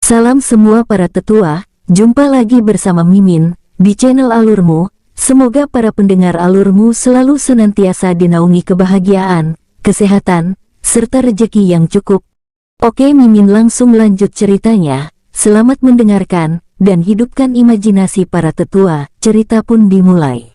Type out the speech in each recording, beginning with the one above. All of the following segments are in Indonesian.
Salam semua para tetua, jumpa lagi bersama Mimin, di channel Alurmu. Semoga para pendengar Alurmu selalu senantiasa dinaungi kebahagiaan, kesehatan, serta rezeki yang cukup. Oke, Mimin langsung lanjut ceritanya. Selamat mendengarkan, dan hidupkan imajinasi para tetua. Cerita pun dimulai.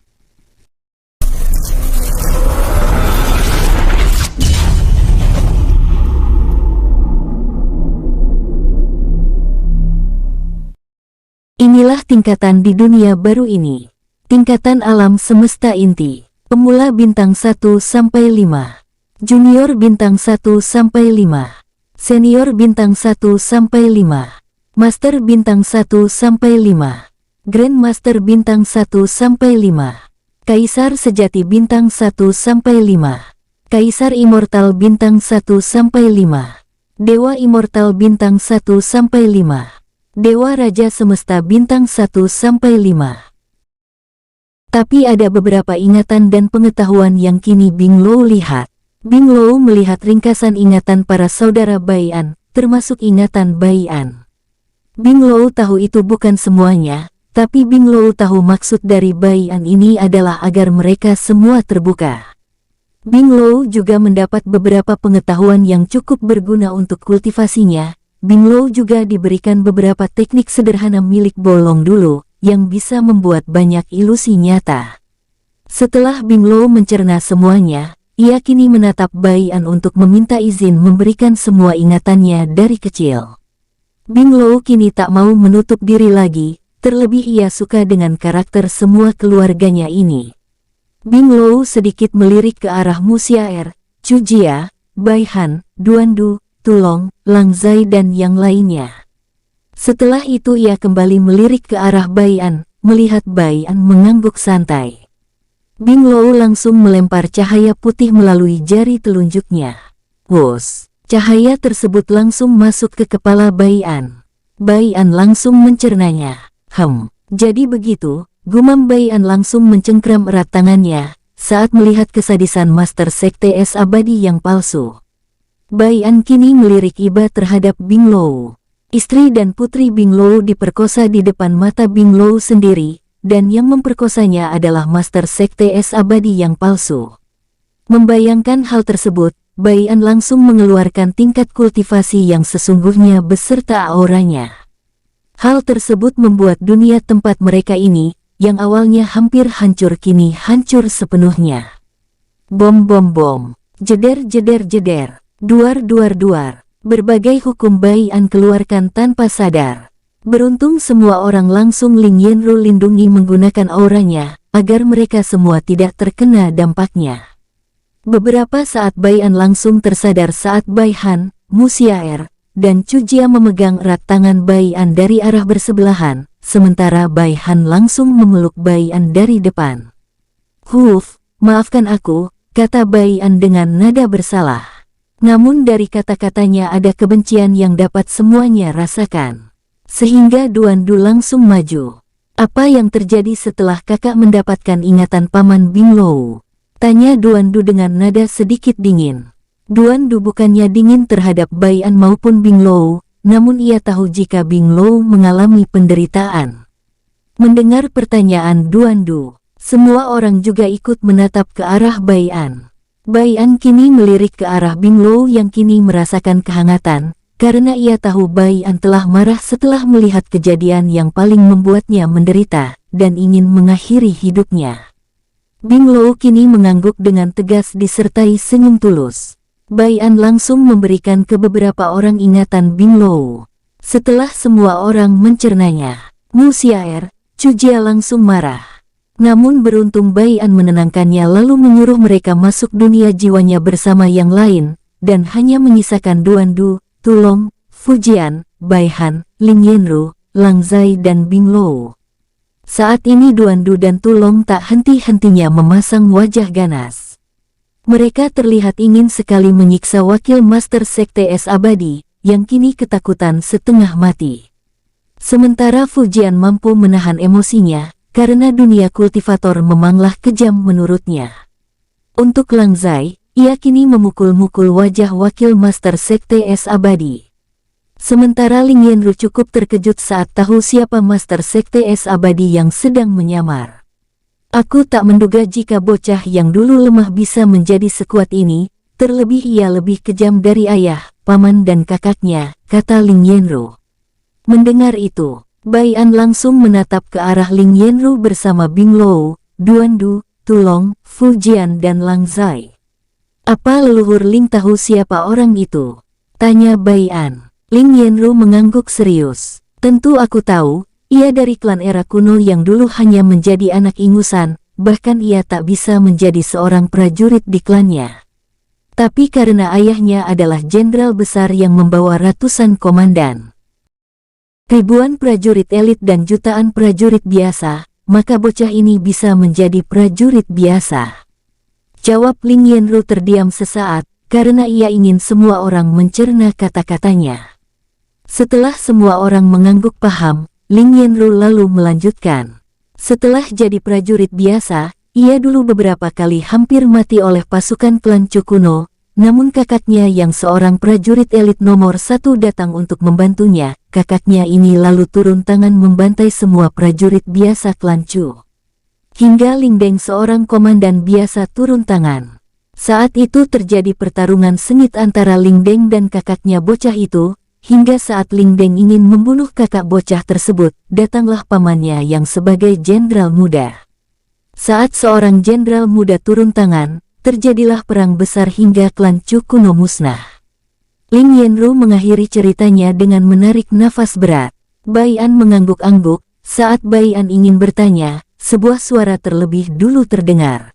Inilah tingkatan di dunia baru ini. Tingkatan alam semesta inti. Pemula bintang 1 sampai 5. Junior bintang 1 sampai 5. Senior bintang 1 sampai 5. Master bintang 1 sampai 5. Grandmaster bintang 1 sampai 5. Kaisar sejati bintang 1 sampai 5. Kaisar immortal bintang 1 sampai 5. Dewa immortal bintang 1 sampai 5. Dewa Raja Semesta bintang 1 sampai 5. Tapi ada beberapa ingatan dan pengetahuan yang kini Bing Lo lihat. Bing Lo melihat ringkasan ingatan para saudara Bai'an, termasuk ingatan Bai'an. Bing Lo tahu itu bukan semuanya, tapi Bing Lo tahu maksud dari Bai'an ini adalah agar mereka semua terbuka. Bing Lo juga mendapat beberapa pengetahuan yang cukup berguna untuk kultivasinya. Bing Lo juga diberikan beberapa teknik sederhana milik Bolong dulu, yang bisa membuat banyak ilusi nyata. Setelah Bing Lo mencerna semuanya, ia kini menatap Bai'an untuk meminta izin memberikan semua ingatannya dari kecil. Bing Lo kini tak mau menutup diri lagi, terlebih ia suka dengan karakter semua keluarganya ini. Bing Lo sedikit melirik ke arah Musiaer, Chujia, Baihan, Duandu, Tulong, Langzai dan yang lainnya. Setelah itu ia kembali melirik ke arah Bai'an, melihat Bai'an mengangguk santai. Bing Lo langsung melempar cahaya putih melalui jari telunjuknya. Wos, cahaya tersebut langsung masuk ke kepala Bai'an. Bai'an langsung mencernanya. Jadi begitu, gumam Bai'an langsung mencengkram erat tangannya, saat melihat kesadisan Master Sekte Es Abadi yang palsu. Bai'an kini melirik iba terhadap Bing Lo. Istri dan putri Bing Lo diperkosa di depan mata Bing Lo sendiri, dan yang memperkosanya adalah Master Sekte Es Abadi yang palsu. Membayangkan hal tersebut, Bai'an langsung mengeluarkan tingkat kultivasi yang sesungguhnya beserta auranya. Hal tersebut membuat dunia tempat mereka ini, yang awalnya hampir hancur kini hancur sepenuhnya. Bom bom bom, jeder jeder jeder. Duar duar duar, berbagai hukum Bai'an keluarkan tanpa sadar. Beruntung semua orang langsung Ling Yenru lindungi menggunakan auranya, agar mereka semua tidak terkena dampaknya. Beberapa saat Bai'an langsung tersadar saat Baihan, Musiaer, dan Chujia memegang erat tangan Bai'an dari arah bersebelahan, sementara Baihan langsung memeluk Bai'an dari depan. Maafkan aku, kata Bai'an dengan nada bersalah. Namun dari kata-katanya ada kebencian yang dapat semuanya rasakan. Sehingga Duandu langsung maju. Apa yang terjadi setelah kakak mendapatkan ingatan paman Bing Lo? Tanya Duandu dengan nada sedikit dingin. Duandu bukannya dingin terhadap Bai'an maupun Bing Lo, namun ia tahu jika Bing Lo mengalami penderitaan. Mendengar pertanyaan Duandu, semua orang juga ikut menatap ke arah Bai'an. Bai'an kini melirik ke arah Bing Lo yang kini merasakan kehangatan, karena ia tahu Bai'an telah marah setelah melihat kejadian yang paling membuatnya menderita, dan ingin mengakhiri hidupnya. Bing Lo kini mengangguk dengan tegas disertai senyum tulus. Bai'an langsung memberikan ke beberapa orang ingatan Bing Lo. Setelah semua orang mencernanya, Musiaer, Chujia langsung marah. Namun beruntung Bai'an menenangkannya lalu menyuruh mereka masuk dunia jiwanya bersama yang lain, dan hanya menyisakan Duandu, Tulong, Fujian, Baihan, Ling Yenru, Langzai dan Bing Lo. Saat ini Duandu dan Tulong tak henti-hentinya memasang wajah ganas. Mereka terlihat ingin sekali menyiksa wakil Master Sekte Es Abadi, yang kini ketakutan setengah mati. Sementara Fujian mampu menahan emosinya, karena dunia kultivator memanglah kejam menurutnya. Untuk Langzai, ia kini memukul-mukul wajah wakil Master Sekte Es Abadi. Sementara Ling Yanru cukup terkejut saat tahu siapa Master Sekte Es Abadi yang sedang menyamar. Aku tak menduga jika bocah yang dulu lemah bisa menjadi sekuat ini, terlebih ia lebih kejam dari ayah, paman dan kakaknya, kata Ling Yanru. Mendengar itu, Bai An langsung menatap ke arah Ling Yanru bersama Bing Lou, Duandu, Tulong, Fu Jian dan Lang Zai. Apa leluhur Ling tahu siapa orang itu? Tanya Bai An. Ling Yanru mengangguk serius. Tentu aku tahu, ia dari klan era kuno yang dulu hanya menjadi anak ingusan, bahkan ia tak bisa menjadi seorang prajurit di klannya. Tapi karena ayahnya adalah jenderal besar yang membawa ratusan komandan, ribuan prajurit elit dan jutaan prajurit biasa, maka bocah ini bisa menjadi prajurit biasa. Jawab Ling Yanru terdiam sesaat, karena ia ingin semua orang mencerna kata-katanya. Setelah semua orang mengangguk paham, Ling Yanru lalu melanjutkan. Setelah jadi prajurit biasa, ia dulu beberapa kali hampir mati oleh pasukan klan Chu kuno, namun kakaknya yang seorang prajurit elit nomor 1 datang untuk membantunya. Kakaknya ini lalu turun tangan membantai semua prajurit biasa klan Chu. Hingga Ling Deng seorang komandan biasa turun tangan. Saat itu terjadi pertarungan sengit antara Ling Deng dan kakaknya bocah itu. Hingga saat Ling Deng ingin membunuh kakak bocah tersebut, datanglah pamannya yang sebagai jenderal muda. Saat seorang jenderal muda turun tangan, terjadilah perang besar hingga klan Chu kuno musnah. Ling Yanru mengakhiri ceritanya dengan menarik nafas berat. Bai An mengangguk-angguk. Saat Bai An ingin bertanya, sebuah suara terlebih dulu terdengar.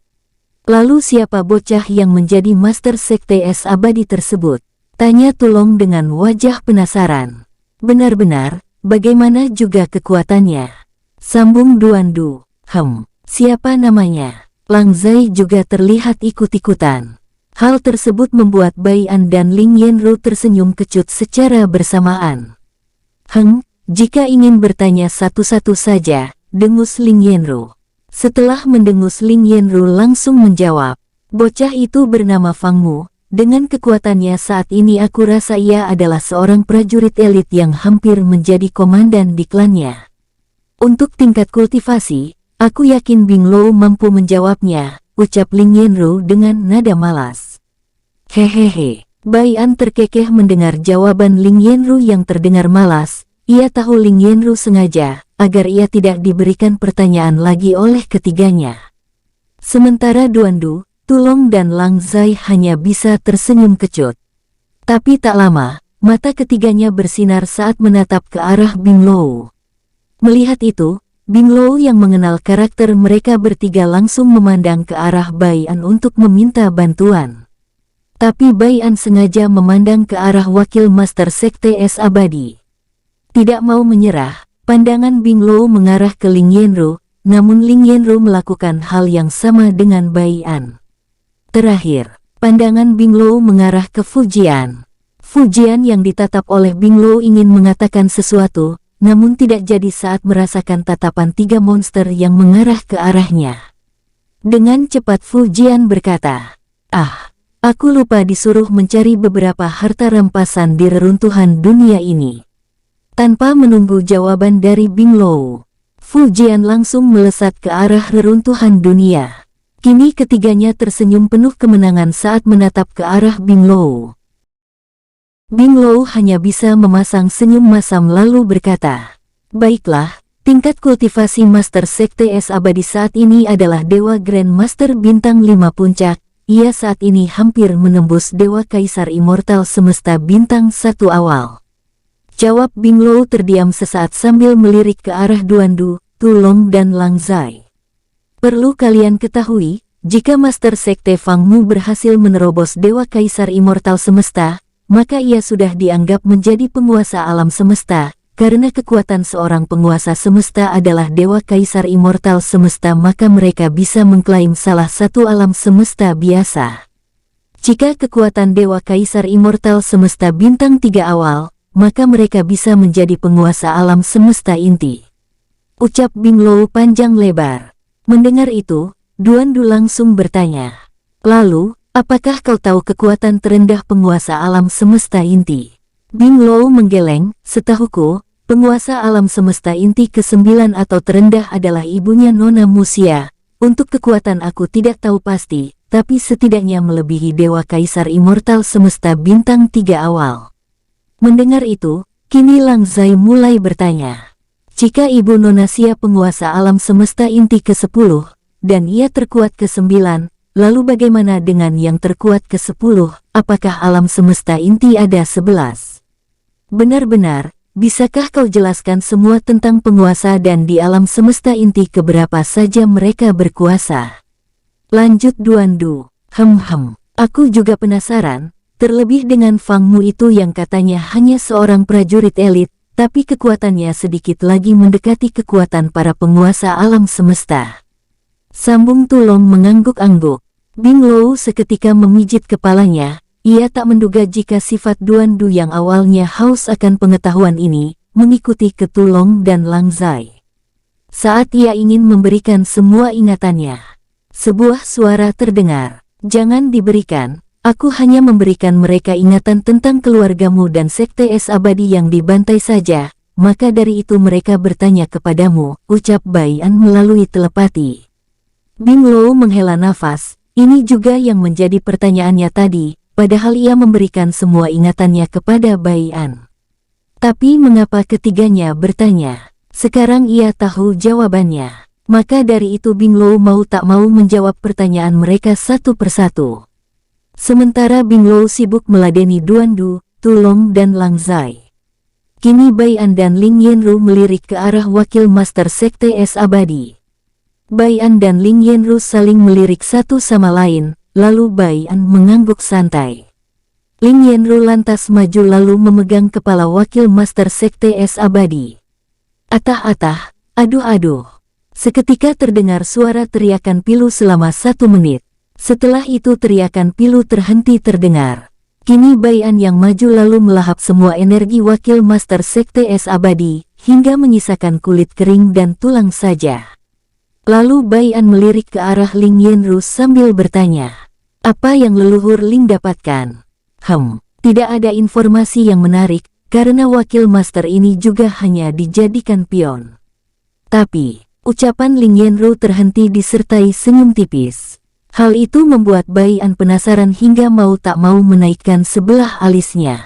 Lalu siapa bocah yang menjadi Master Sekte Es Abadi tersebut? Tanya Tulong dengan wajah penasaran. Benar-benar, bagaimana juga kekuatannya? Sambung Duandu. Siapa namanya? Lang Zai juga terlihat ikut-ikutan. Hal tersebut membuat Bai An dan Ling Yanru tersenyum kecut secara bersamaan. Jika ingin bertanya satu-satu saja, dengus Ling Yanru. Setelah mendengus Ling Yanru langsung menjawab. Bocah itu bernama Fang Mu. Dengan kekuatannya saat ini aku rasa ia adalah seorang prajurit elit yang hampir menjadi komandan di klannya. Untuk tingkat kultivasi, aku yakin Bing Lou mampu menjawabnya, ucap Ling Yanru dengan nada malas. Hehehe. Bai An terkekeh mendengar jawaban Ling Yanru yang terdengar malas. Ia tahu Ling Yanru sengaja, agar ia tidak diberikan pertanyaan lagi oleh ketiganya. Sementara Duandu, Tulong dan Lang Zai hanya bisa tersenyum kecut. Tapi tak lama, mata ketiganya bersinar saat menatap ke arah Bing Lou. Melihat itu, Bing Lou yang mengenal karakter mereka bertiga langsung memandang ke arah Bai An untuk meminta bantuan. Tapi Bai An sengaja memandang ke arah wakil Master Sekte Es Abadi. Tidak mau menyerah, pandangan Bing Lou mengarah ke Ling Yanru, namun Ling Yanru melakukan hal yang sama dengan Bai An. Terakhir, pandangan Bing Lou mengarah ke Fu Jian. Fu Jian yang ditatap oleh Bing Lou ingin mengatakan sesuatu, namun tidak jadi saat merasakan tatapan 3 monster yang mengarah ke arahnya. Dengan cepat Fu Jian berkata, aku lupa disuruh mencari beberapa harta rampasan di reruntuhan dunia ini. Tanpa menunggu jawaban dari Bing Lou, Fu Jian langsung melesat ke arah reruntuhan dunia. Kini ketiganya tersenyum penuh kemenangan saat menatap ke arah Bing Lou. Bing Lou hanya bisa memasang senyum masam lalu berkata, baiklah, tingkat kultivasi Master Sekte Es Abadi saat ini adalah Dewa Grand Master Bintang 5 Puncak. Ia saat ini hampir menembus Dewa Kaisar Immortal Semesta Bintang 1 awal. Jawab Bing Lou terdiam sesaat sambil melirik ke arah Duandu, Tulong dan Lang Zai. Perlu kalian ketahui, jika Master Sekte Fang Mu berhasil menerobos Dewa Kaisar Immortal Semesta, maka ia sudah dianggap menjadi penguasa alam semesta. Karena kekuatan seorang penguasa semesta adalah Dewa Kaisar Immortal Semesta, maka mereka bisa mengklaim salah satu alam semesta biasa. Jika kekuatan Dewa Kaisar Immortal Semesta Bintang 3 awal, maka mereka bisa menjadi penguasa alam semesta inti. Ucap Bing Lou panjang lebar. Mendengar itu, Duandu langsung bertanya, lalu, apakah kau tahu kekuatan terendah penguasa alam semesta inti? Bing Lou menggeleng, setahuku, penguasa alam semesta inti ke-9 atau terendah adalah ibunya Nona Musia. Untuk kekuatan aku tidak tahu pasti, tapi setidaknya melebihi Dewa Kaisar Immortal semesta bintang 3 awal. Mendengar itu, kini Lang Zai mulai bertanya. Jika ibu Nona Sia penguasa alam semesta inti ke-10, dan ia terkuat ke-9, lalu bagaimana dengan yang terkuat ke-10, apakah alam semesta inti ada 11? Benar-benar, bisakah kau jelaskan semua tentang penguasa dan di alam semesta inti keberapa saja mereka berkuasa? Lanjut Duandu. Aku juga penasaran, terlebih dengan Fangmu itu yang katanya hanya seorang prajurit elit, tapi kekuatannya sedikit lagi mendekati kekuatan para penguasa alam semesta. Sambung Tulong mengangguk-angguk. Bing Lou seketika memijit kepalanya, ia tak menduga jika sifat Duandu yang awalnya haus akan pengetahuan ini, mengikuti ke Tulong dan Lang Zai. Saat ia ingin memberikan semua ingatannya, sebuah suara terdengar, "Jangan diberikan. Aku hanya memberikan mereka ingatan tentang keluargamu dan sekte es abadi yang dibantai saja, maka dari itu mereka bertanya kepadamu," ucap Bai An melalui telepati. Bing Lou menghela nafas, ini juga yang menjadi pertanyaannya tadi, padahal ia memberikan semua ingatannya kepada Bai An. Tapi mengapa ketiganya bertanya? Sekarang ia tahu jawabannya. Maka dari itu Bing Lou mau tak mau menjawab pertanyaan mereka satu persatu. Sementara Bing Lou sibuk meladeni Duandu, Tulong dan Lang Zai. Kini Bai An dan Ling Yanru melirik ke arah wakil master sekte es abadi. Bai An dan Ling Yanru saling melirik satu sama lain, lalu Bai An mengangguk santai. Ling Yanru lantas maju lalu memegang kepala wakil master sekte es abadi. Atah-atah, aduh-aduh. Seketika terdengar suara teriakan pilu selama 1 menit. Setelah itu teriakan pilu terhenti terdengar. Kini Bai An yang maju lalu melahap semua energi wakil master sekte es abadi, hingga menyisakan kulit kering dan tulang saja. Lalu Bai An melirik ke arah Ling Yanru sambil bertanya, "Apa yang leluhur Ling dapatkan?" Tidak ada informasi yang menarik, karena wakil master ini juga hanya dijadikan pion. Tapi, ucapan Ling Yanru terhenti disertai senyum tipis. Hal itu membuat Bai An penasaran hingga mau tak mau menaikkan sebelah alisnya.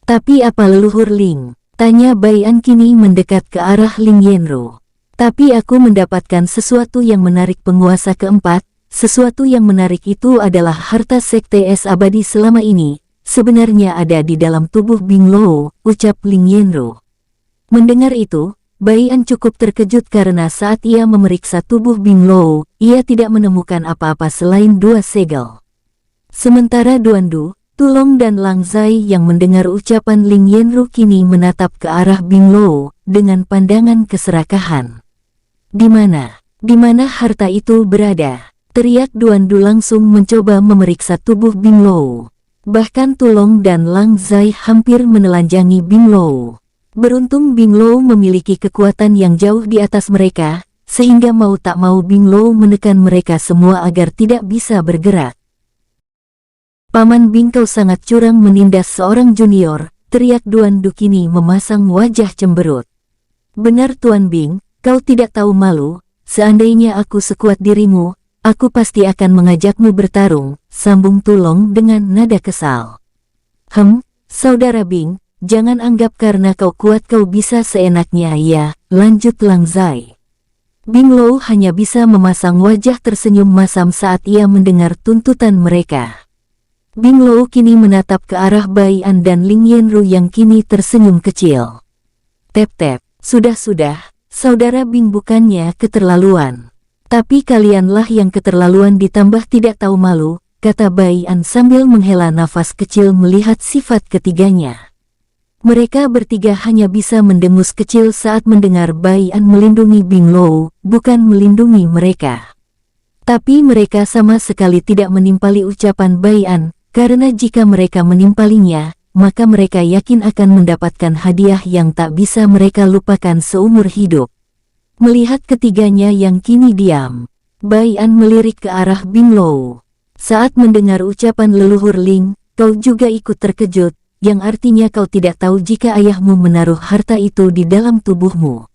"Tapi apa leluhur Ling?" tanya Bai An kini mendekat ke arah Ling Yanru. "Tapi aku mendapatkan sesuatu yang menarik penguasa keempat. Sesuatu yang menarik itu adalah harta sekte es abadi selama ini. Sebenarnya ada di dalam tubuh Bing Lou," ucap Ling Yanru. Mendengar itu, Bai An cukup terkejut karena saat ia memeriksa tubuh Bing Lou, ia tidak menemukan apa-apa selain 2 segel. Sementara Duandu, Tulong dan Lang Zai yang mendengar ucapan Ling Yanru kini menatap ke arah Bing Lou dengan pandangan keserakahan. Di mana harta itu berada?" teriak Duandu langsung mencoba memeriksa tubuh Bing Lou. Bahkan Tulong dan Lang Zai hampir menelanjangi Bing Lou. Beruntung Bing Lou memiliki kekuatan yang jauh di atas mereka, sehingga mau tak mau Bing Lou menekan mereka semua agar tidak bisa bergerak. "Paman Bing, kau sangat curang menindas seorang junior," teriak Duandu kini memasang wajah cemberut. "Benar Tuan Bing, kau tidak tahu malu. Seandainya aku sekuat dirimu, aku pasti akan mengajakmu bertarung," sambung Tulong dengan nada kesal. Saudara Bing, jangan anggap karena kau kuat kau bisa seenaknya ya," lanjut Lang Zai. Bing Lou hanya bisa memasang wajah tersenyum masam saat ia mendengar tuntutan mereka. Bing Lou kini menatap ke arah Bai An dan Ling Yanru yang kini tersenyum kecil. "Tep-tep, sudah-sudah, saudara Bing, bukannya keterlaluan. Tapi kalianlah yang keterlaluan ditambah tidak tahu malu," kata Bai An sambil menghela nafas kecil melihat sifat ketiganya. Mereka bertiga hanya bisa mendengus kecil saat mendengar Bai An melindungi Bing Lou, bukan melindungi mereka. Tapi mereka sama sekali tidak menimpali ucapan Bai An, karena jika mereka menimpalinya, maka mereka yakin akan mendapatkan hadiah yang tak bisa mereka lupakan seumur hidup. Melihat ketiganya yang kini diam, Bai An melirik ke arah Bing Lou. "Saat mendengar ucapan leluhur Ling, kau juga ikut terkejut?" yang artinya kau tidak tahu jika ayahmu menaruh harta itu di dalam tubuhmu?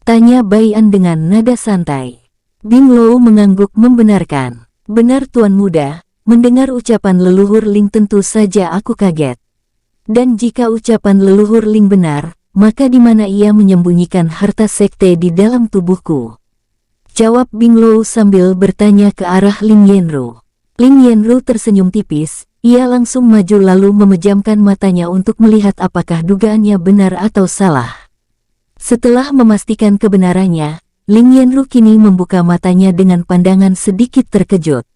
Tanya Bai An dengan nada santai. Bing Lou mengangguk membenarkan. Benar Tuan Muda, mendengar ucapan leluhur Ling tentu saja aku kaget. Dan jika ucapan leluhur Ling benar, maka di mana ia menyembunyikan harta sekte di dalam tubuhku? Jawab Bing Lou sambil bertanya ke arah Ling Yanru. Ling Yanru tersenyum tipis, ia langsung maju lalu memejamkan matanya untuk melihat apakah dugaannya benar atau salah. Setelah memastikan kebenarannya, Ling Yanru kini membuka matanya dengan pandangan sedikit terkejut.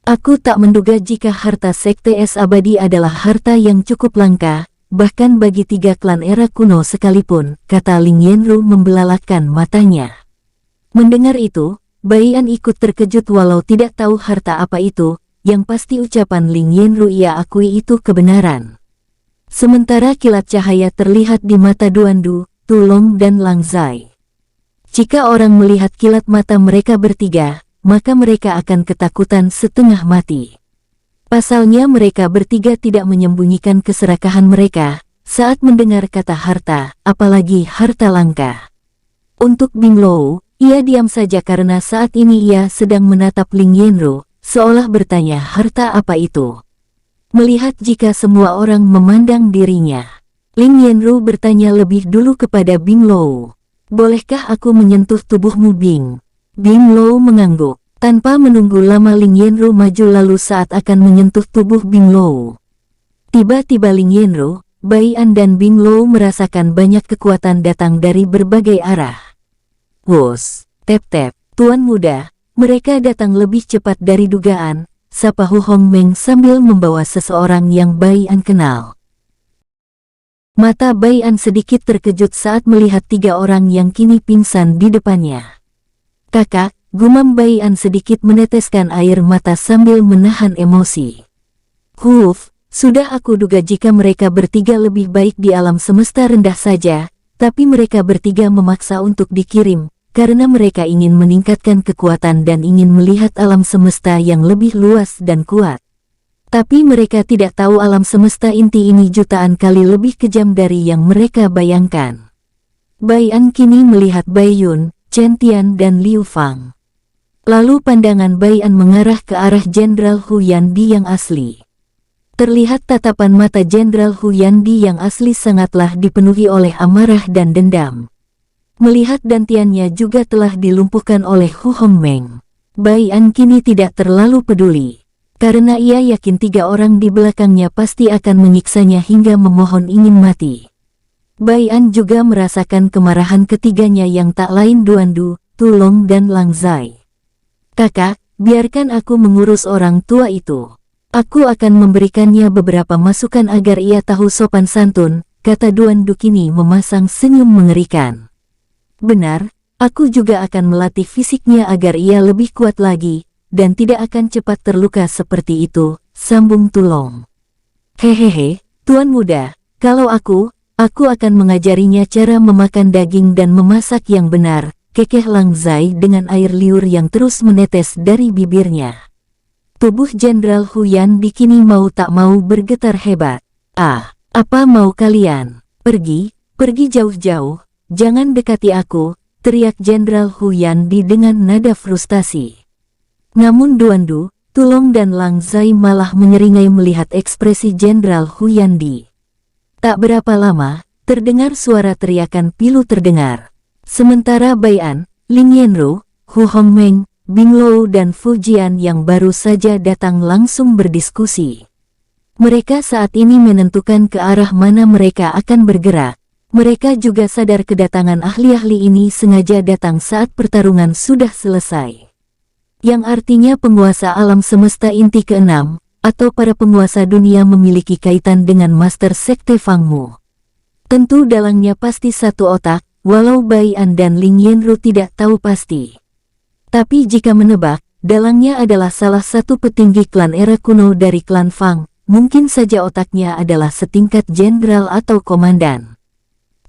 Aku tak menduga jika harta sekte es abadi adalah harta yang cukup langka, bahkan bagi 3 klan era kuno sekalipun, kata Ling Yanru membelalakkan matanya. Mendengar itu, Bai An ikut terkejut walau tidak tahu harta apa itu, yang pasti ucapan Ling Yanru ia akui itu kebenaran. Sementara kilat cahaya terlihat di mata Duandu, Tu Long dan Lang Zai. Jika orang melihat kilat mata mereka bertiga, maka mereka akan ketakutan setengah mati. Pasalnya mereka bertiga tidak menyembunyikan keserakahan mereka saat mendengar kata harta, apalagi harta langka. Untuk Bing Lou, ia diam saja karena saat ini ia sedang menatap Ling Yanru, seolah bertanya harta apa itu. Melihat jika semua orang memandang dirinya, Ling Yanru bertanya lebih dulu kepada Bing Lou. Bolehkah aku menyentuh tubuhmu Bing? Bing Lou mengangguk. Tanpa menunggu lama Ling Yanru maju lalu saat akan menyentuh tubuh Bing Lou. Tiba-tiba Ling Yanru, Bai An dan Bing Lou merasakan banyak kekuatan datang dari berbagai arah. Wos, tep-tep, Tuan Muda, mereka datang lebih cepat dari dugaan, sapa Hu Hongmeng sambil membawa seseorang yang Bai An kenal. Mata Bai An sedikit terkejut saat melihat 3 orang yang kini pingsan di depannya. Kakak, gumam Bai An sedikit meneteskan air mata sambil menahan emosi. Sudah aku duga jika mereka bertiga lebih baik di alam semesta rendah saja, tapi mereka bertiga memaksa untuk dikirim, karena mereka ingin meningkatkan kekuatan dan ingin melihat alam semesta yang lebih luas dan kuat. Tapi mereka tidak tahu alam semesta inti ini jutaan kali lebih kejam dari yang mereka bayangkan. Bai An kini melihat Bai Yun, Chen Tian dan Liu Fang. Lalu pandangan Bai An mengarah ke arah Jenderal Hu Yandi yang asli. Terlihat tatapan mata Jenderal Hu Yandi yang asli sangatlah dipenuhi oleh amarah dan dendam. Melihat dantiannya juga telah dilumpuhkan oleh Hu Hongmeng. Bai An kini tidak terlalu peduli. Karena ia yakin 3 orang di belakangnya pasti akan menyiksanya hingga memohon ingin mati. Bai An juga merasakan kemarahan ketiganya yang tak lain Duandu, Tu Long dan Lang Zai. Kakak, biarkan aku mengurus orang tua itu. Aku akan memberikannya beberapa masukan agar ia tahu sopan santun, kata Duandu kini memasang senyum mengerikan. Benar, aku juga akan melatih fisiknya agar ia lebih kuat lagi, dan tidak akan cepat terluka seperti itu, sambung Tu Long. Hehehe, Tuan Muda, kalau aku akan mengajarinya cara memakan daging dan memasak yang benar, kekeh Lang Zai dengan air liur yang terus menetes dari bibirnya. Tubuh Jenderal Hu Yan kini mau tak mau bergetar hebat. Apa mau kalian? Pergi jauh-jauh, jangan dekati aku, teriak Jenderal Hu Yan dengan nada frustasi. Namun Duandu, Tu Long dan Lang Zai malah menyeringai melihat ekspresi Jenderal Hu Yandi. Tak berapa lama, terdengar suara teriakan pilu terdengar. Sementara Bai An, Ling Yanru, Hu Hongmeng, Bing Lou dan Fu Jian yang baru saja datang langsung berdiskusi. Mereka saat ini menentukan ke arah mana mereka akan bergerak. Mereka juga sadar kedatangan ahli-ahli ini sengaja datang saat pertarungan sudah selesai. Yang artinya penguasa alam semesta inti ke-6, atau para penguasa dunia memiliki kaitan dengan Master Sekte Fangmu. Tentu dalangnya pasti satu otak, walau Bai An dan Ling Yanru tidak tahu pasti. Tapi jika menebak, dalangnya adalah salah satu petinggi klan era kuno dari klan Fang, mungkin saja otaknya adalah setingkat jenderal atau komandan.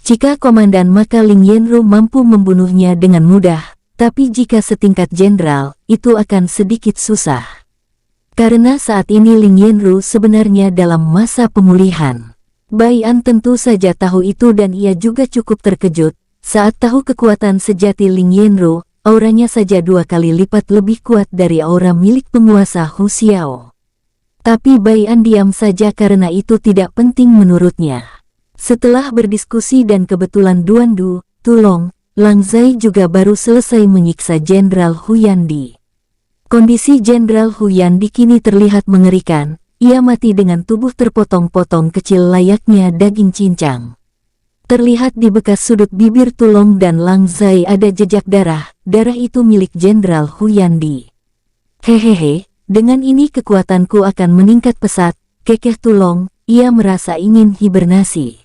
Jika komandan maka Ling Yanru mampu membunuhnya dengan mudah. Tapi jika setingkat jenderal, itu akan sedikit susah. Karena saat ini Ling Yanru sebenarnya dalam masa pemulihan. Bai An tentu saja tahu itu dan ia juga cukup terkejut saat tahu kekuatan sejati Ling Yanru, auranya saja 2 kali lipat lebih kuat dari aura milik penguasa Hu Xiao. Tapi Bai An diam saja karena itu tidak penting menurutnya. Setelah berdiskusi dan kebetulan Duan Du, Tulong, Lang Zai juga baru selesai menyiksa Jenderal Hu Yandi. Kondisi Jenderal Hu Yandi kini terlihat mengerikan. Ia mati dengan tubuh terpotong-potong kecil layaknya daging cincang. Terlihat di bekas sudut bibir Tulong dan Lang Zai ada jejak darah. Darah itu milik Jenderal Hu Yandi. Hehehe, dengan ini kekuatanku akan meningkat pesat, kekeh Tulong. Ia merasa ingin hibernasi.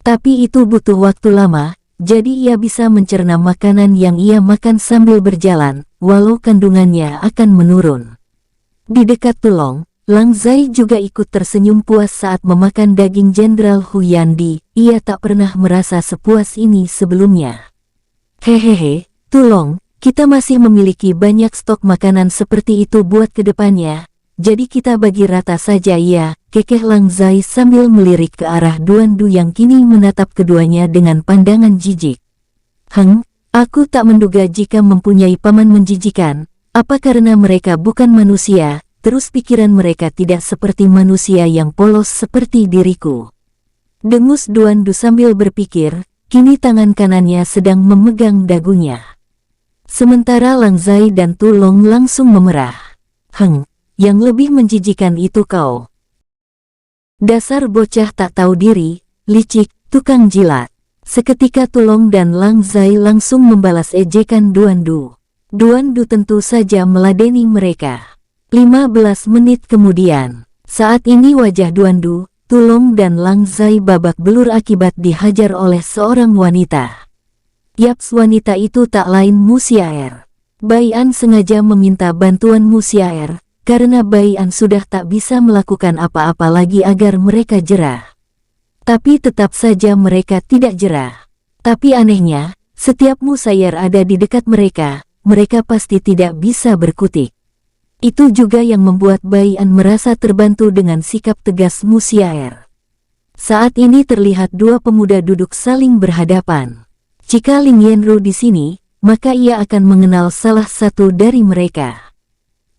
Tapi itu butuh waktu lama, jadi ia bisa mencerna makanan yang ia makan sambil berjalan, walau kandungannya akan menurun. Di dekat Tulong, Lang Zai juga ikut tersenyum puas saat memakan daging Jenderal Hu Yandi. Ia tak pernah merasa sepuas ini sebelumnya. Hehehe, Tulong, kita masih memiliki banyak stok makanan seperti itu buat kedepannya. Jadi kita bagi rata saja ya, kekeh Lang Zai sambil melirik ke arah Duan Du yang kini menatap keduanya dengan pandangan jijik. Aku tak menduga jika mempunyai paman menjijikan. Apa karena mereka bukan manusia? Terus pikiran mereka tidak seperti manusia yang polos seperti diriku. Dengus Duan Du sambil berpikir, kini tangan kanannya sedang memegang dagunya. Sementara Lang Zai dan Tulong langsung memerah. Yang lebih menjijikan itu kau. Dasar bocah tak tahu diri, licik, tukang jilat. Seketika Tulong dan Lang Zai langsung membalas ejekan Duan Du. Duan Du tentu saja meladeni mereka. 15 menit kemudian, saat ini wajah Duan Du, Tulong dan Lang Zai babak belur akibat dihajar oleh seorang wanita. Yaps, wanita itu tak lain Mu Xiaer. Bai An sengaja meminta bantuan Mu Xiaer, karena Bai An sudah tak bisa melakukan apa-apa lagi agar mereka jerah. Tapi tetap saja mereka tidak jerah. Tapi anehnya, setiap Mu Xiaer ada di dekat mereka, mereka pasti tidak bisa berkutik. Itu juga yang membuat Bai An merasa terbantu dengan sikap tegas Mu Xiaer. Saat ini terlihat 2 pemuda duduk saling berhadapan. Jika Ling Yanru di sini, maka ia akan mengenal salah satu dari mereka.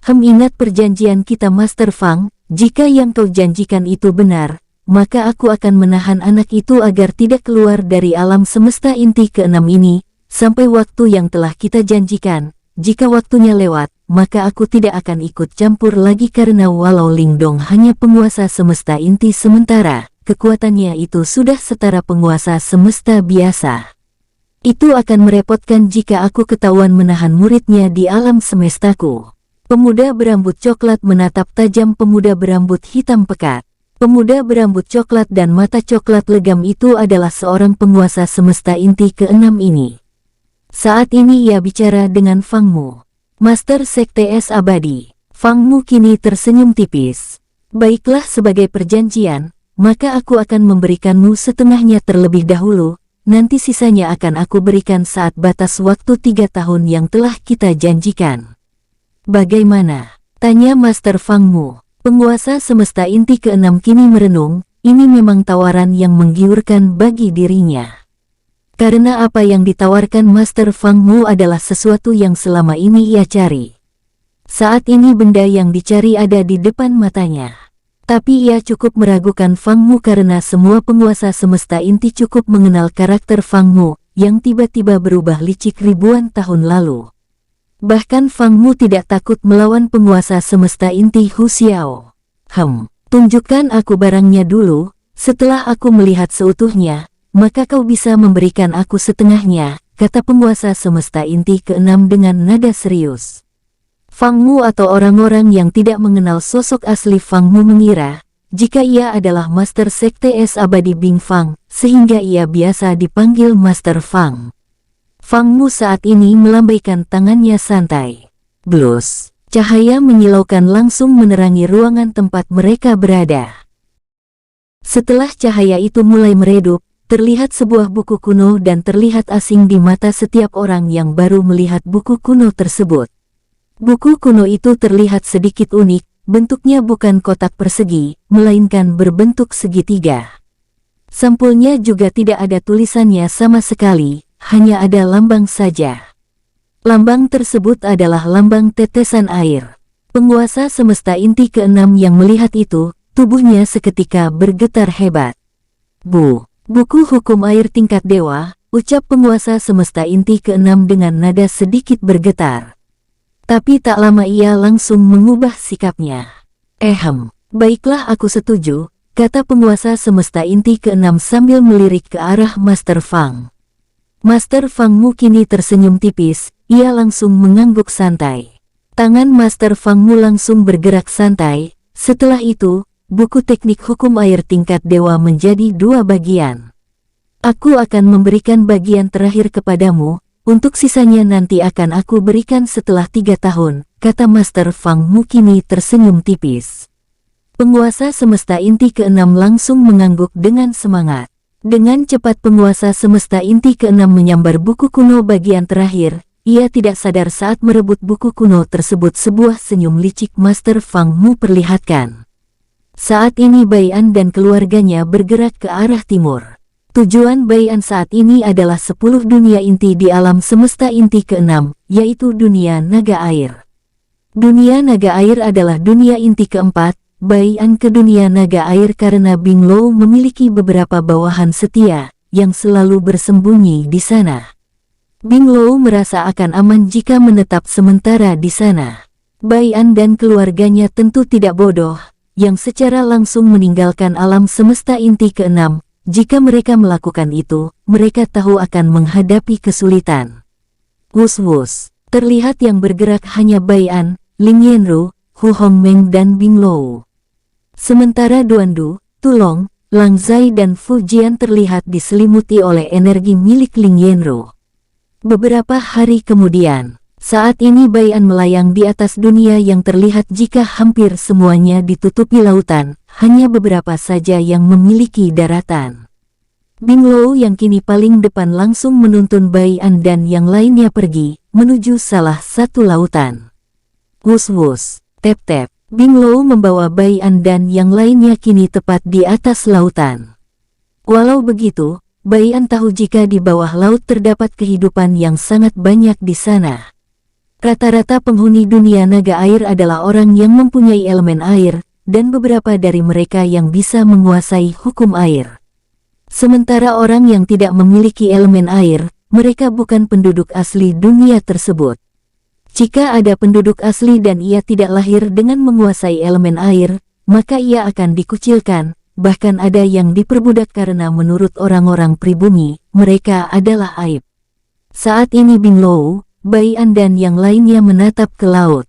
Ingat perjanjian kita Master Fang, jika yang kau janjikan itu benar, maka aku akan menahan anak itu agar tidak keluar dari alam semesta inti ke-6 ini, sampai waktu yang telah kita janjikan. Jika waktunya lewat, maka aku tidak akan ikut campur lagi karena walau Ling Dong hanya penguasa semesta inti sementara, kekuatannya itu sudah setara penguasa semesta biasa. Itu akan merepotkan jika aku ketahuan menahan muridnya di alam semestaku. Pemuda berambut coklat menatap tajam pemuda berambut hitam pekat. Pemuda berambut coklat dan mata coklat legam itu adalah seorang penguasa semesta inti ke-6 ini. Saat ini ia bicara dengan Fang Mu, Master Sekte Es Abadi. Fang Mu kini tersenyum tipis. Baiklah, sebagai perjanjian, maka aku akan memberikanmu setengahnya terlebih dahulu, nanti sisanya akan aku berikan saat batas waktu 3 tahun yang telah kita janjikan. Bagaimana? Tanya Master Fang Mu. Penguasa semesta inti ke-6 kini merenung, ini memang tawaran yang menggiurkan bagi dirinya. Karena apa yang ditawarkan Master Fang Mu adalah sesuatu yang selama ini ia cari. Saat ini benda yang dicari ada di depan matanya. Tapi ia cukup meragukan Fang Mu karena semua penguasa semesta inti cukup mengenal karakter Fang Mu, yang tiba-tiba berubah licik ribuan tahun lalu. Bahkan Fang Mu tidak takut melawan penguasa semesta inti Hu Xiao. Tunjukkan aku barangnya dulu, setelah aku melihat seutuhnya, maka kau bisa memberikan aku setengahnya, kata penguasa semesta inti ke-6 dengan nada serius. Fang Mu atau orang-orang yang tidak mengenal sosok asli Fang Mu mengira, jika ia adalah Master Sekte Es Abadi Bing Fang, sehingga ia biasa dipanggil Master Fang. Fang Mu saat ini melambaikan tangannya santai. Blus, cahaya menyilaukan langsung menerangi ruangan tempat mereka berada. Setelah cahaya itu mulai meredup, terlihat sebuah buku kuno dan terlihat asing di mata setiap orang yang baru melihat buku kuno tersebut. Buku kuno itu terlihat sedikit unik, bentuknya bukan kotak persegi, melainkan berbentuk segitiga. Sampulnya juga tidak ada tulisannya sama sekali, hanya ada lambang saja. Lambang tersebut adalah lambang tetesan air. Penguasa semesta inti keenam yang melihat itu, tubuhnya seketika bergetar hebat. Buku hukum air tingkat dewa, ucap penguasa semesta inti keenam dengan nada sedikit bergetar. Tapi tak lama ia langsung mengubah sikapnya. Baiklah aku setuju, kata penguasa semesta inti keenam sambil melirik ke arah Master Fang. Master Fangmu kini tersenyum tipis, ia langsung mengangguk santai. Tangan Master Fangmu langsung bergerak santai, setelah itu, buku teknik hukum air tingkat dewa menjadi dua bagian. Aku akan memberikan bagian terakhir kepadamu, untuk sisanya nanti akan aku berikan setelah 3 tahun, kata Master Fangmu kini tersenyum tipis. Penguasa semesta inti keenam langsung mengangguk dengan semangat. Dengan cepat penguasa semesta inti keenam menyambar buku kuno bagian terakhir, ia tidak sadar saat merebut buku kuno tersebut sebuah senyum licik Master Fangmu perlihatkan. Saat ini Bai An dan keluarganya bergerak ke arah timur. Tujuan Bai An saat ini adalah 10 dunia inti di alam semesta inti keenam, yaitu dunia naga air. Dunia naga air adalah dunia inti keempat, Bai An ke dunia naga air karena Bing Lou memiliki beberapa bawahan setia, yang selalu bersembunyi di sana. Bing Lou merasa akan aman jika menetap sementara di sana. Bai An dan keluarganya tentu tidak bodoh, yang secara langsung meninggalkan alam semesta inti keenam. Jika mereka melakukan itu, mereka tahu akan menghadapi kesulitan. Wus-wus, terlihat yang bergerak hanya Bai An, Ling Yanru, Hu Hongmeng dan Bing Lou. Sementara Duandu, Tulong, Lang Zai dan Fu Jian terlihat diselimuti oleh energi milik Ling Yanru. Beberapa hari kemudian, saat ini Bai An melayang di atas dunia yang terlihat jika hampir semuanya ditutupi lautan, hanya beberapa saja yang memiliki daratan. Bing Lou yang kini paling depan langsung menuntun Bai An dan yang lainnya pergi, menuju salah satu lautan. Wus-wus, tep-tep, Bing Lou membawa Bai An dan yang lainnya kini tepat di atas lautan. Walau begitu, Bai An tahu jika di bawah laut terdapat kehidupan yang sangat banyak di sana. Rata-rata penghuni dunia naga air adalah orang yang mempunyai elemen air, dan beberapa dari mereka yang bisa menguasai hukum air. Sementara orang yang tidak memiliki elemen air, mereka bukan penduduk asli dunia tersebut. Jika ada penduduk asli dan ia tidak lahir dengan menguasai elemen air, maka ia akan dikucilkan, bahkan ada yang diperbudak karena menurut orang-orang pribumi, mereka adalah aib. Saat ini Bing Lou, Bai An dan yang lainnya menatap ke laut.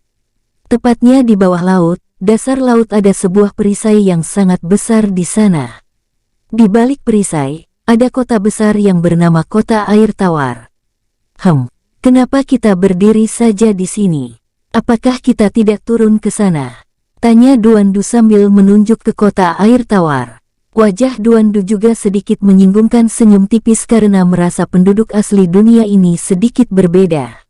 Tepatnya di bawah laut, dasar laut ada sebuah perisai yang sangat besar di sana. Di balik perisai, ada kota besar yang bernama Kota Air Tawar. Kenapa kita berdiri saja di sini? Apakah kita tidak turun ke sana? Tanya Duandu sambil menunjuk ke Kota Air Tawar. Wajah Duandu juga sedikit menyinggungkan senyum tipis karena merasa penduduk asli dunia ini sedikit berbeda.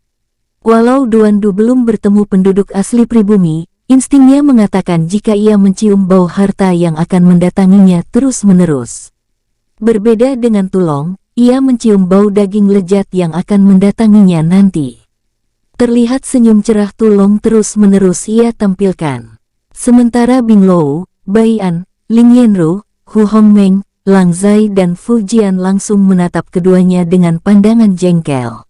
Walau Duandu belum bertemu penduduk asli pribumi, instingnya mengatakan jika ia mencium bau harta yang akan mendatanginya terus-menerus. Berbeda dengan Tulong, ia mencium bau daging lezat yang akan mendatanginya nanti. Terlihat senyum cerah Tulong terus-menerus ia tampilkan. Sementara Bing Lou, Bai An, Ling Yanru, Hu Hongmeng, Lang Zai dan Fu Jian langsung menatap keduanya dengan pandangan jengkel.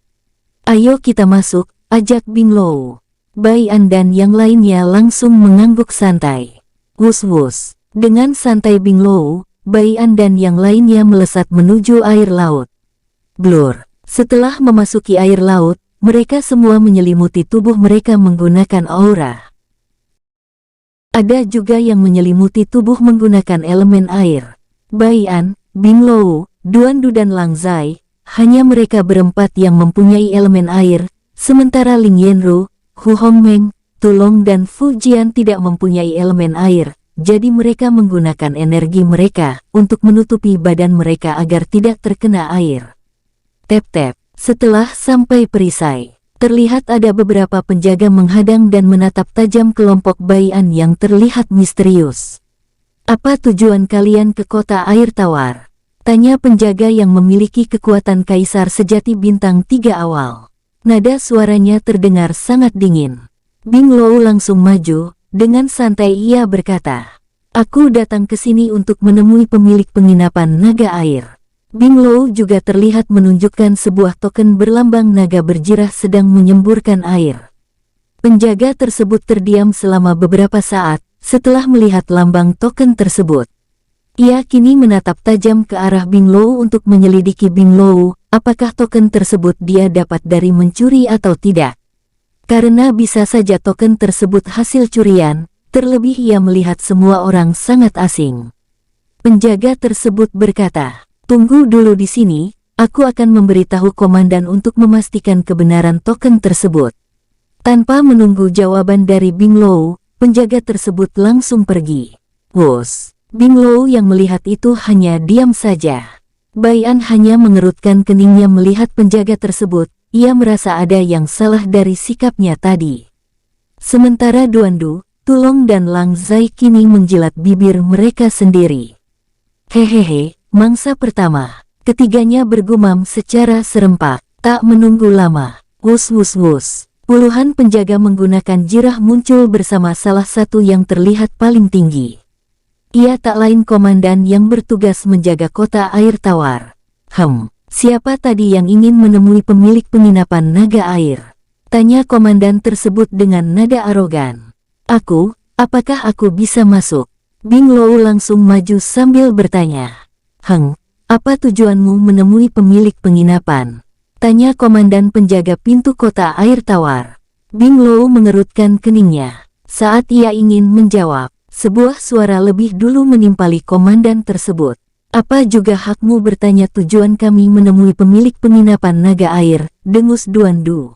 Ayo kita masuk, ajak Bing Lou. Bai An dan yang lainnya langsung mengangguk santai. Wus-wus, dengan santai Bing Lou, Bai An dan yang lainnya melesat menuju air laut. Blur, setelah memasuki air laut, mereka semua menyelimuti tubuh mereka menggunakan aura. Ada juga yang menyelimuti tubuh menggunakan elemen air. Bai An, Bing Lou, Duandu dan Lang Zai, hanya mereka berempat yang mempunyai elemen air, sementara Ling Yanru, Hu Hongmeng, Tulong dan Fu Jian tidak mempunyai elemen air, jadi mereka menggunakan energi mereka untuk menutupi badan mereka agar tidak terkena air. Tep-tep, setelah sampai perisai, Terlihat ada beberapa penjaga menghadang dan menatap tajam kelompok Bai'an yang terlihat misterius. "Apa tujuan kalian ke kota air tawar?" tanya penjaga yang memiliki kekuatan kaisar sejati bintang 3 awal. Nada suaranya terdengar sangat dingin. Bing Lou langsung maju, dengan santai ia berkata, "Aku datang ke sini untuk menemui pemilik penginapan naga air." Bing Lou juga terlihat menunjukkan sebuah token berlambang naga berjirah sedang menyemburkan air. Penjaga tersebut terdiam selama beberapa saat, setelah melihat lambang token tersebut. Ia kini menatap tajam ke arah Bing Lou untuk menyelidiki Bing Lou, apakah token tersebut dia dapat dari mencuri atau tidak. Karena bisa saja token tersebut hasil curian, terlebih ia melihat semua orang sangat asing. Penjaga tersebut berkata, "Tunggu dulu di sini, aku akan memberitahu komandan untuk memastikan kebenaran token tersebut." Tanpa menunggu jawaban dari Bing Lou, penjaga tersebut langsung pergi. Wus, Bing Lou yang melihat itu hanya diam saja. Bai'an hanya mengerutkan keningnya melihat penjaga tersebut, ia merasa ada yang salah dari sikapnya tadi. Sementara Duandu, Tulong dan Lang Zai kini menjilat bibir mereka sendiri. "Hehehe, mangsa pertama." Ketiganya bergumam secara serempak, tak menunggu lama. Wus wus wus. Puluhan penjaga menggunakan jirah muncul bersama salah satu yang terlihat paling tinggi. Ia tak lain komandan yang bertugas menjaga kota air tawar. Siapa tadi yang ingin menemui pemilik penginapan naga air?" tanya komandan tersebut dengan nada arogan. "Aku, apakah aku bisa masuk?" Bing Lou langsung maju sambil bertanya. Apa tujuanmu menemui pemilik penginapan?" tanya komandan penjaga pintu kota air tawar. Bing Lou mengerutkan keningnya. Saat ia ingin menjawab, sebuah suara lebih dulu menimpali komandan tersebut. "Apa juga hakmu bertanya tujuan kami menemui pemilik penginapan naga air?" dengus Duandu.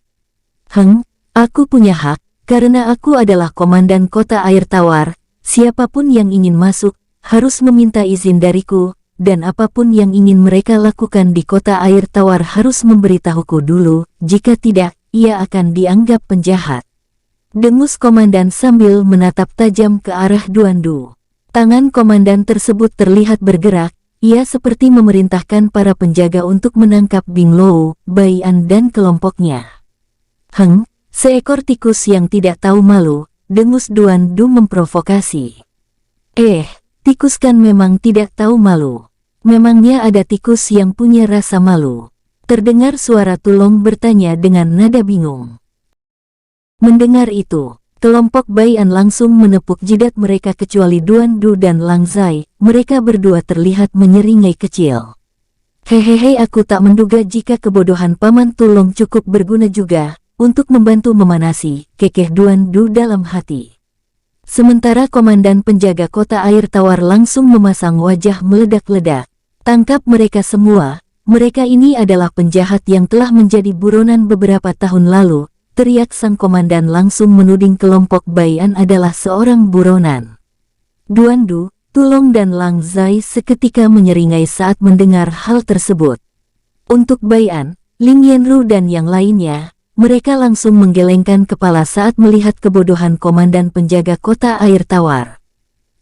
Aku punya hak, karena aku adalah komandan kota air tawar. Siapapun yang ingin masuk, harus meminta izin dariku, dan apapun yang ingin mereka lakukan di kota air tawar harus memberitahuku dulu, jika tidak, ia akan dianggap penjahat. Dengus komandan sambil menatap tajam ke arah Duandu. Tangan komandan tersebut terlihat bergerak, ia seperti memerintahkan para penjaga untuk menangkap Bing Lou, Bai'an dan kelompoknya. Seekor tikus yang tidak tahu malu, dengus Duandu memprovokasi. Tikus kan memang tidak tahu malu. Memangnya ada tikus yang punya rasa malu?" terdengar suara Tulong bertanya dengan nada bingung. Mendengar itu, kelompok Bai'an langsung menepuk jidat mereka kecuali Duandu dan Lang Zai, mereka berdua terlihat menyeringai kecil. "Hehehe, aku tak menduga jika kebodohan Paman Tulong cukup berguna juga, untuk membantu memanasi," kekeh Duandu dalam hati. Sementara komandan penjaga kota air tawar langsung memasang wajah meledak-ledak. "Tangkap mereka semua, mereka ini adalah penjahat yang telah menjadi buronan beberapa tahun lalu," teriak sang komandan langsung menuding kelompok Bai'an adalah seorang buronan. Duandu, Tulong dan Lang Zai seketika menyeringai saat mendengar hal tersebut. Untuk Bai'an, Ling Yanru dan yang lainnya, mereka langsung menggelengkan kepala saat melihat kebodohan komandan penjaga kota air tawar.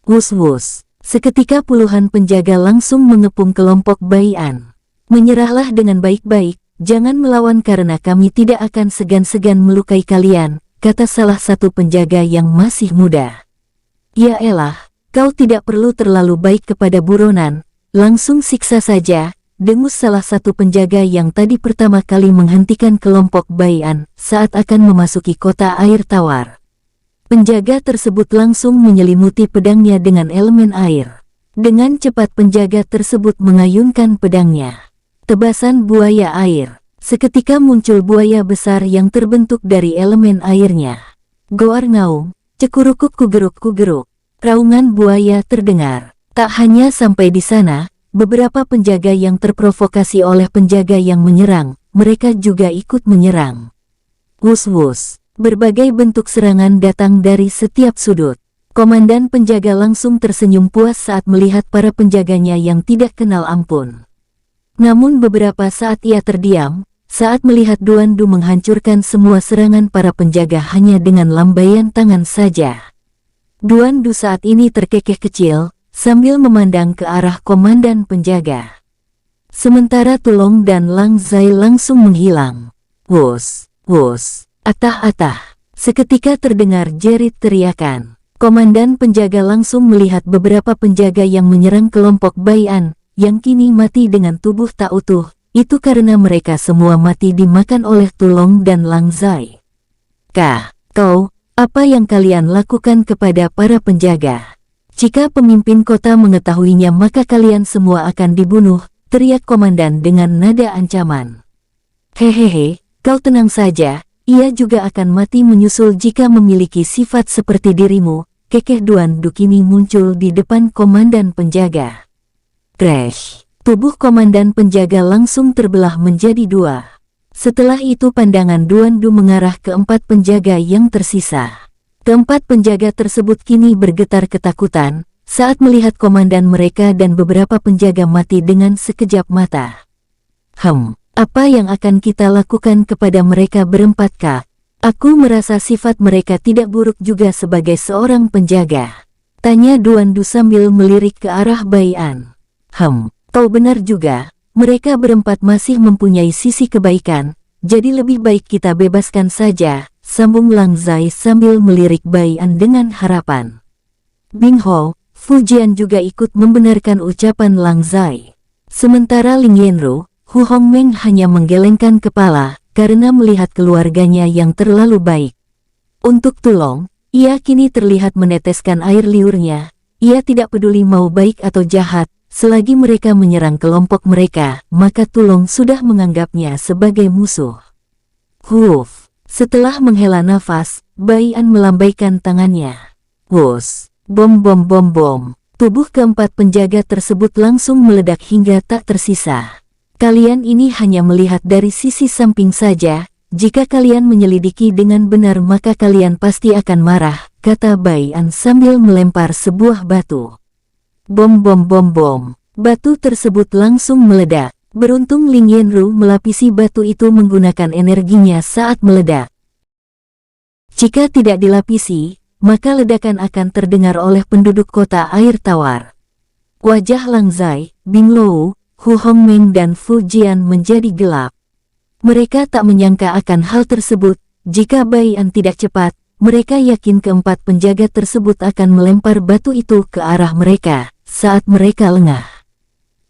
Wus wus, seketika puluhan penjaga langsung mengepung kelompok Bai'an. "Menyerahlah dengan baik-baik, jangan melawan karena kami tidak akan segan-segan melukai kalian," kata salah satu penjaga yang masih muda. "Ya elah, kau tidak perlu terlalu baik kepada buronan, langsung siksa saja," dengus salah satu penjaga yang tadi pertama kali menghentikan kelompok Bai'an saat akan memasuki kota air tawar. Penjaga tersebut langsung menyelimuti pedangnya dengan elemen air. Dengan cepat penjaga tersebut mengayunkan pedangnya. Tebasan buaya air. Seketika muncul buaya besar yang terbentuk dari elemen airnya. Goar ngaung, cekurukuk kugeruk-kugeruk. Raungan buaya terdengar. Tak hanya sampai di sana, beberapa penjaga yang terprovokasi oleh penjaga yang menyerang, mereka juga ikut menyerang. Wus-wus, berbagai bentuk serangan datang dari setiap sudut. Komandan penjaga langsung tersenyum puas saat melihat para penjaganya yang tidak kenal ampun. Namun beberapa saat ia terdiam, saat melihat Duan Du menghancurkan semua serangan para penjaga hanya dengan lambaian tangan saja. Duan Du saat ini terkekeh kecil, sambil memandang ke arah komandan penjaga. Sementara Tulong dan Lang Zai langsung menghilang. Wus, wus, atah-atah. Seketika terdengar jerit teriakan. Komandan penjaga langsung melihat beberapa penjaga yang menyerang kelompok Bai An, yang kini mati dengan tubuh tak utuh. Itu karena mereka semua mati dimakan oleh Tulong dan Lang Zai. Kau, apa yang kalian lakukan kepada para penjaga? Jika pemimpin kota mengetahuinya maka kalian semua akan dibunuh, teriak komandan dengan nada ancaman. Hehehe, kau tenang saja, ia juga akan mati menyusul jika memiliki sifat seperti dirimu, kekeh Duan Du kini muncul di depan komandan penjaga. Crash! Tubuh komandan penjaga langsung terbelah menjadi dua. Setelah itu pandangan Duan Du mengarah ke 4 penjaga yang tersisa. Keempat penjaga tersebut kini bergetar ketakutan saat melihat komandan mereka dan beberapa penjaga mati dengan sekejap mata. Apa yang akan kita lakukan kepada mereka berempat, Kak? Aku merasa sifat mereka tidak buruk juga sebagai seorang penjaga. Tanya Duan Du sambil melirik ke arah Bai An. Kau benar juga, mereka berempat masih mempunyai sisi kebaikan, jadi lebih baik kita bebaskan saja, sambung Lang Zai sambil melirik Bai An dengan harapan. Bing Hou, Fu Jian juga ikut membenarkan ucapan Lang Zai. Sementara Ling Yanru, Hu Hongmeng hanya menggelengkan kepala karena melihat keluarganya yang terlalu baik. Untuk Tulong, ia kini terlihat meneteskan air liurnya. Ia tidak peduli mau baik atau jahat. Selagi mereka menyerang kelompok mereka, maka Tulong sudah menganggapnya sebagai musuh. Huff! Setelah menghela nafas, Bai An melambaikan tangannya. Wus! Bom bom bom bom! Tubuh keempat penjaga tersebut langsung meledak hingga tak tersisa. Kalian ini hanya melihat dari sisi samping saja, jika kalian menyelidiki dengan benar maka kalian pasti akan marah, kata Bai An sambil melempar sebuah batu. Bom bom bom bom. Batu tersebut langsung meledak. Beruntung Ling Yanru melapisi batu itu menggunakan energinya saat meledak. Jika tidak dilapisi, maka ledakan akan terdengar oleh penduduk kota air tawar. Wajah Lang Zai, Bing Lou, Hu Hongmeng dan Fu Jian menjadi gelap. Mereka tak menyangka akan hal tersebut. Jika Bai An tidak cepat, mereka yakin keempat penjaga tersebut akan melempar batu itu ke arah mereka saat mereka lengah.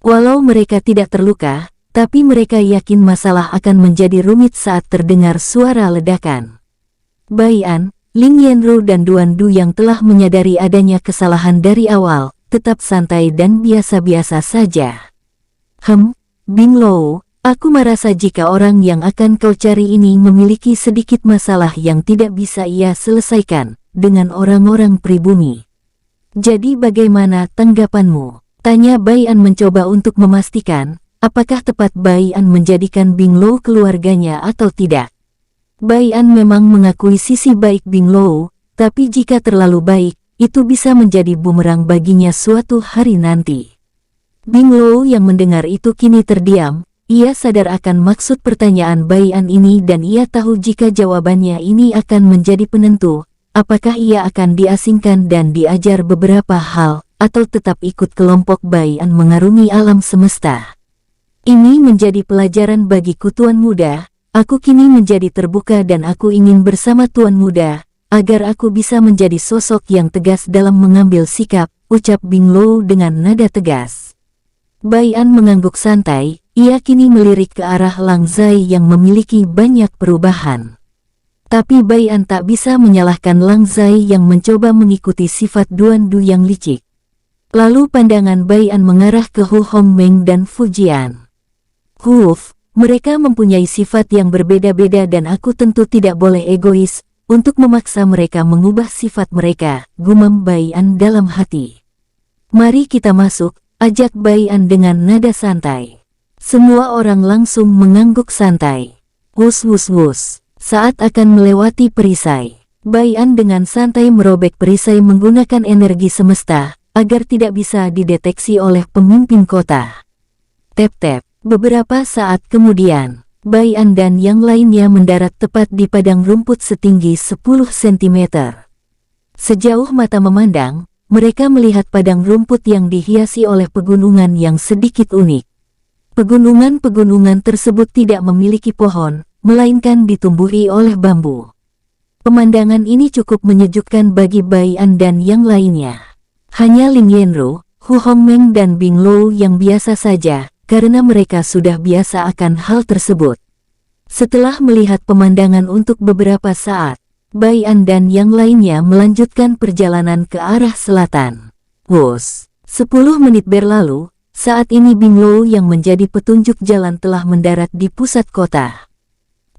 Walau mereka tidak terluka, tapi mereka yakin masalah akan menjadi rumit saat terdengar suara ledakan. Bai An, Ling Yanru dan Duan Du yang telah menyadari adanya kesalahan dari awal, tetap santai dan biasa-biasa saja. Bing Lou, aku merasa jika orang yang akan kau cari ini memiliki sedikit masalah yang tidak bisa ia selesaikan dengan orang-orang pribumi. Jadi bagaimana tanggapanmu? Tanya Bai An mencoba untuk memastikan, apakah tepat Bai An menjadikan Bing Lou keluarganya atau tidak. Bai An memang mengakui sisi baik Bing Lou, tapi jika terlalu baik, itu bisa menjadi bumerang baginya suatu hari nanti. Bing Lou yang mendengar itu kini terdiam, ia sadar akan maksud pertanyaan Bai An ini dan ia tahu jika jawabannya ini akan menjadi penentu. Apakah ia akan diasingkan dan diajar beberapa hal, atau tetap ikut kelompok Bai An mengarungi alam semesta? Ini menjadi pelajaran bagiku Tuan Muda, aku kini menjadi terbuka dan aku ingin bersama Tuan Muda, agar aku bisa menjadi sosok yang tegas dalam mengambil sikap, ucap Bing Lou dengan nada tegas. Bai An mengangguk santai, ia kini melirik ke arah Lang Zai yang memiliki banyak perubahan. Tapi Bai An tak bisa menyalahkan Lang Zai yang mencoba mengikuti sifat Duan Du yang licik. Lalu pandangan Bai An mengarah ke Hu Hongmeng dan Fu Jian. Huff, mereka mempunyai sifat yang berbeda-beda dan aku tentu tidak boleh egois untuk memaksa mereka mengubah sifat mereka, gumam Bai An dalam hati. Mari kita masuk, ajak Bai An dengan nada santai. Semua orang langsung mengangguk santai. Wus wus wus. Saat akan melewati perisai, Bai An dengan santai merobek perisai menggunakan energi semesta, agar tidak bisa dideteksi oleh pemimpin kota. Tep-tep, beberapa saat kemudian, Bai An dan yang lainnya mendarat tepat di padang rumput setinggi 10 cm. Sejauh mata memandang, mereka melihat padang rumput yang dihiasi oleh pegunungan yang sedikit unik. Pegunungan-pegunungan tersebut tidak memiliki pohon, melainkan ditumbuhi oleh bambu. Pemandangan ini cukup menyejukkan bagi Bai An dan yang lainnya. Hanya Ling Yanru, Hu Hongmeng dan Bing Lou yang biasa saja, karena mereka sudah biasa akan hal tersebut. Setelah melihat pemandangan untuk beberapa saat, Bai An dan yang lainnya melanjutkan perjalanan ke arah selatan. Wus, 10 menit berlalu, saat ini Bing Lou yang menjadi petunjuk jalan telah mendarat di pusat kota.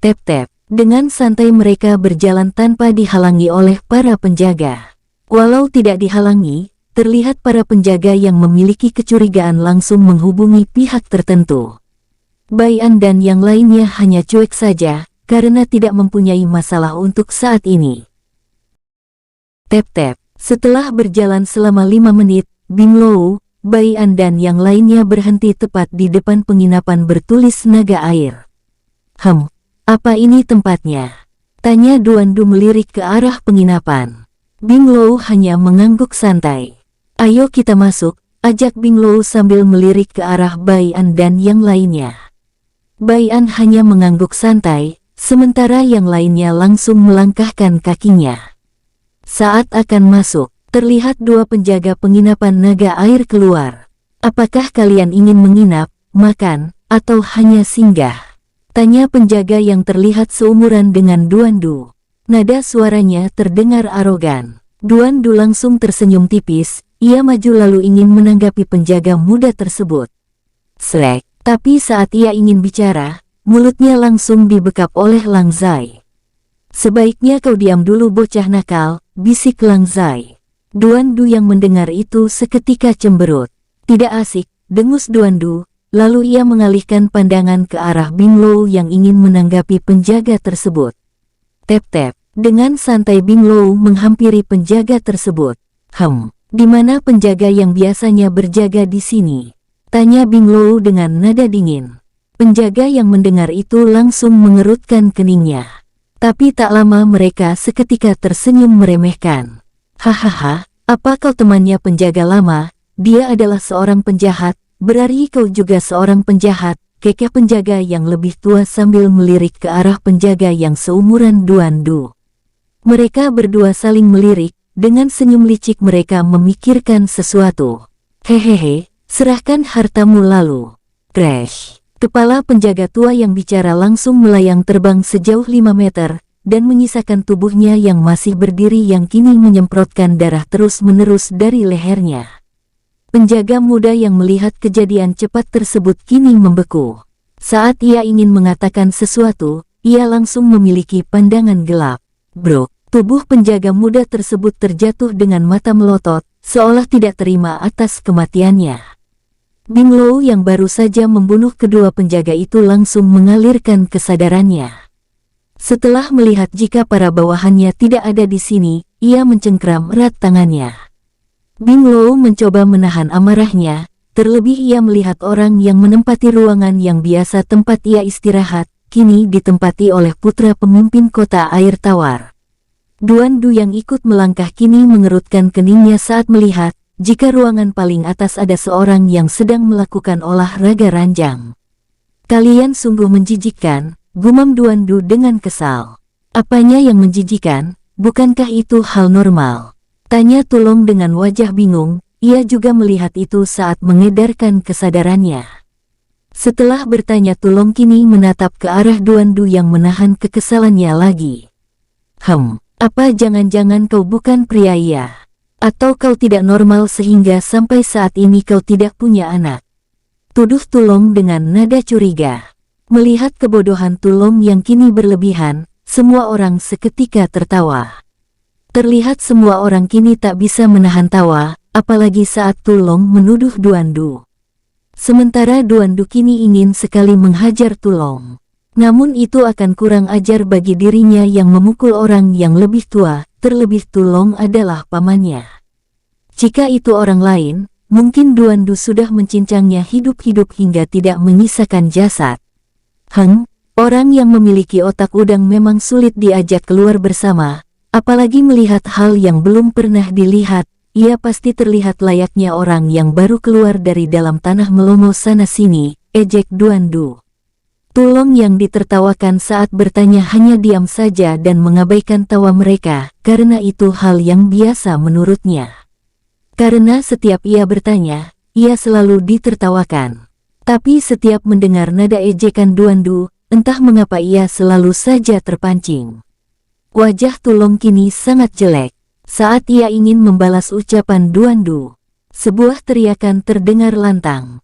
Tep-tep, dengan santai mereka berjalan tanpa dihalangi oleh para penjaga. Walau tidak dihalangi, terlihat para penjaga yang memiliki kecurigaan langsung menghubungi pihak tertentu. Bai An dan yang lainnya hanya cuek saja, karena tidak mempunyai masalah untuk saat ini. Tep-tep, setelah berjalan selama 5 menit, Bing Lou, Bai An dan yang lainnya berhenti tepat di depan penginapan bertulis naga air. Apa ini tempatnya? Tanya Duan Du melirik ke arah penginapan. Bing Lou hanya mengangguk santai. Ayo kita masuk, ajak Bing Lou sambil melirik ke arah Bai An dan yang lainnya. Bai An hanya mengangguk santai, sementara yang lainnya langsung melangkahkan kakinya. Saat akan masuk, terlihat 2 penjaga penginapan naga air keluar. Apakah kalian ingin menginap, makan, atau hanya singgah? Tanya penjaga yang terlihat seumuran dengan Duan Du. Nada suaranya terdengar arogan. Duan Du langsung tersenyum tipis. Ia maju lalu ingin menanggapi penjaga muda tersebut. Slek, tapi saat ia ingin bicara, mulutnya langsung dibekap oleh Lang Zai. Sebaiknya kau diam dulu bocah nakal, bisik Lang Zai. Duan Du yang mendengar itu seketika cemberut. Tidak asik, dengus Duan Du, lalu ia mengalihkan pandangan ke arah Bing Lou yang ingin menanggapi penjaga tersebut. Tep-tep, dengan santai Bing Lou menghampiri penjaga tersebut. Di mana penjaga yang biasanya berjaga di sini? Tanya Bing Lou dengan nada dingin. Penjaga yang mendengar itu langsung mengerutkan keningnya. Tapi tak lama mereka seketika tersenyum meremehkan. Hahaha, apa kau temannya penjaga lama? Dia adalah seorang penjahat, berarti kau juga seorang penjahat, kekeh penjaga yang lebih tua sambil melirik ke arah penjaga yang seumuran Duan Du. Mereka berdua saling melirik. Dengan senyum licik mereka memikirkan sesuatu. Hehehe, serahkan hartamu lalu. Crash. Kepala penjaga tua yang bicara langsung melayang terbang sejauh 5 meter, dan menyisakan tubuhnya yang masih berdiri yang kini menyemprotkan darah terus-menerus dari lehernya. Penjaga muda yang melihat kejadian cepat tersebut kini membeku. Saat ia ingin mengatakan sesuatu, ia langsung memiliki pandangan gelap. Bro. Tubuh penjaga muda tersebut terjatuh dengan mata melotot, seolah tidak terima atas kematiannya. Bing Lou yang baru saja membunuh kedua penjaga itu langsung mengalirkan kesadarannya. Setelah melihat jika para bawahannya tidak ada di sini, ia mencengkram erat tangannya. Bing Lou mencoba menahan amarahnya, terlebih ia melihat orang yang menempati ruangan yang biasa tempat ia istirahat, kini ditempati oleh putra pemimpin kota air tawar. Duan Du yang ikut melangkah kini mengerutkan keningnya saat melihat, jika ruangan paling atas ada seorang yang sedang melakukan olahraga ranjang. Kalian sungguh menjijikkan, gumam Duan Du dengan kesal. Apanya yang menjijikkan, bukankah itu hal normal? Tanya Tulong dengan wajah bingung, ia juga melihat itu saat mengedarkan kesadarannya. Setelah bertanya Tulong kini menatap ke arah Duan Du yang menahan kekesalannya lagi. Apa jangan-jangan kau bukan pria iya? Atau kau tidak normal sehingga sampai saat ini kau tidak punya anak? Tuduh Tulong dengan nada curiga. Melihat kebodohan Tulong yang kini berlebihan, semua orang seketika tertawa. Terlihat semua orang kini tak bisa menahan tawa, apalagi saat Tulong menuduh Duan Du. Sementara Duan Du kini ingin sekali menghajar Tulong. Namun itu akan kurang ajar bagi dirinya yang memukul orang yang lebih tua, terlebih Tulong adalah pamannya. Jika itu orang lain, mungkin Duan Du sudah mencincangnya hidup-hidup hingga tidak menyisakan jasad. Orang yang memiliki otak udang memang sulit diajak keluar bersama, apalagi melihat hal yang belum pernah dilihat. Ia pasti terlihat layaknya orang yang baru keluar dari dalam tanah melongo sana-sini, ejek Duandu. Tulong yang ditertawakan saat bertanya hanya diam saja dan mengabaikan tawa mereka, karena itu hal yang biasa menurutnya. Karena setiap ia bertanya, ia selalu ditertawakan. Tapi setiap mendengar nada ejekan Duandu, entah mengapa ia selalu saja terpancing. Wajah Tulong kini sangat jelek. Saat ia ingin membalas ucapan Duandu, sebuah teriakan terdengar lantang.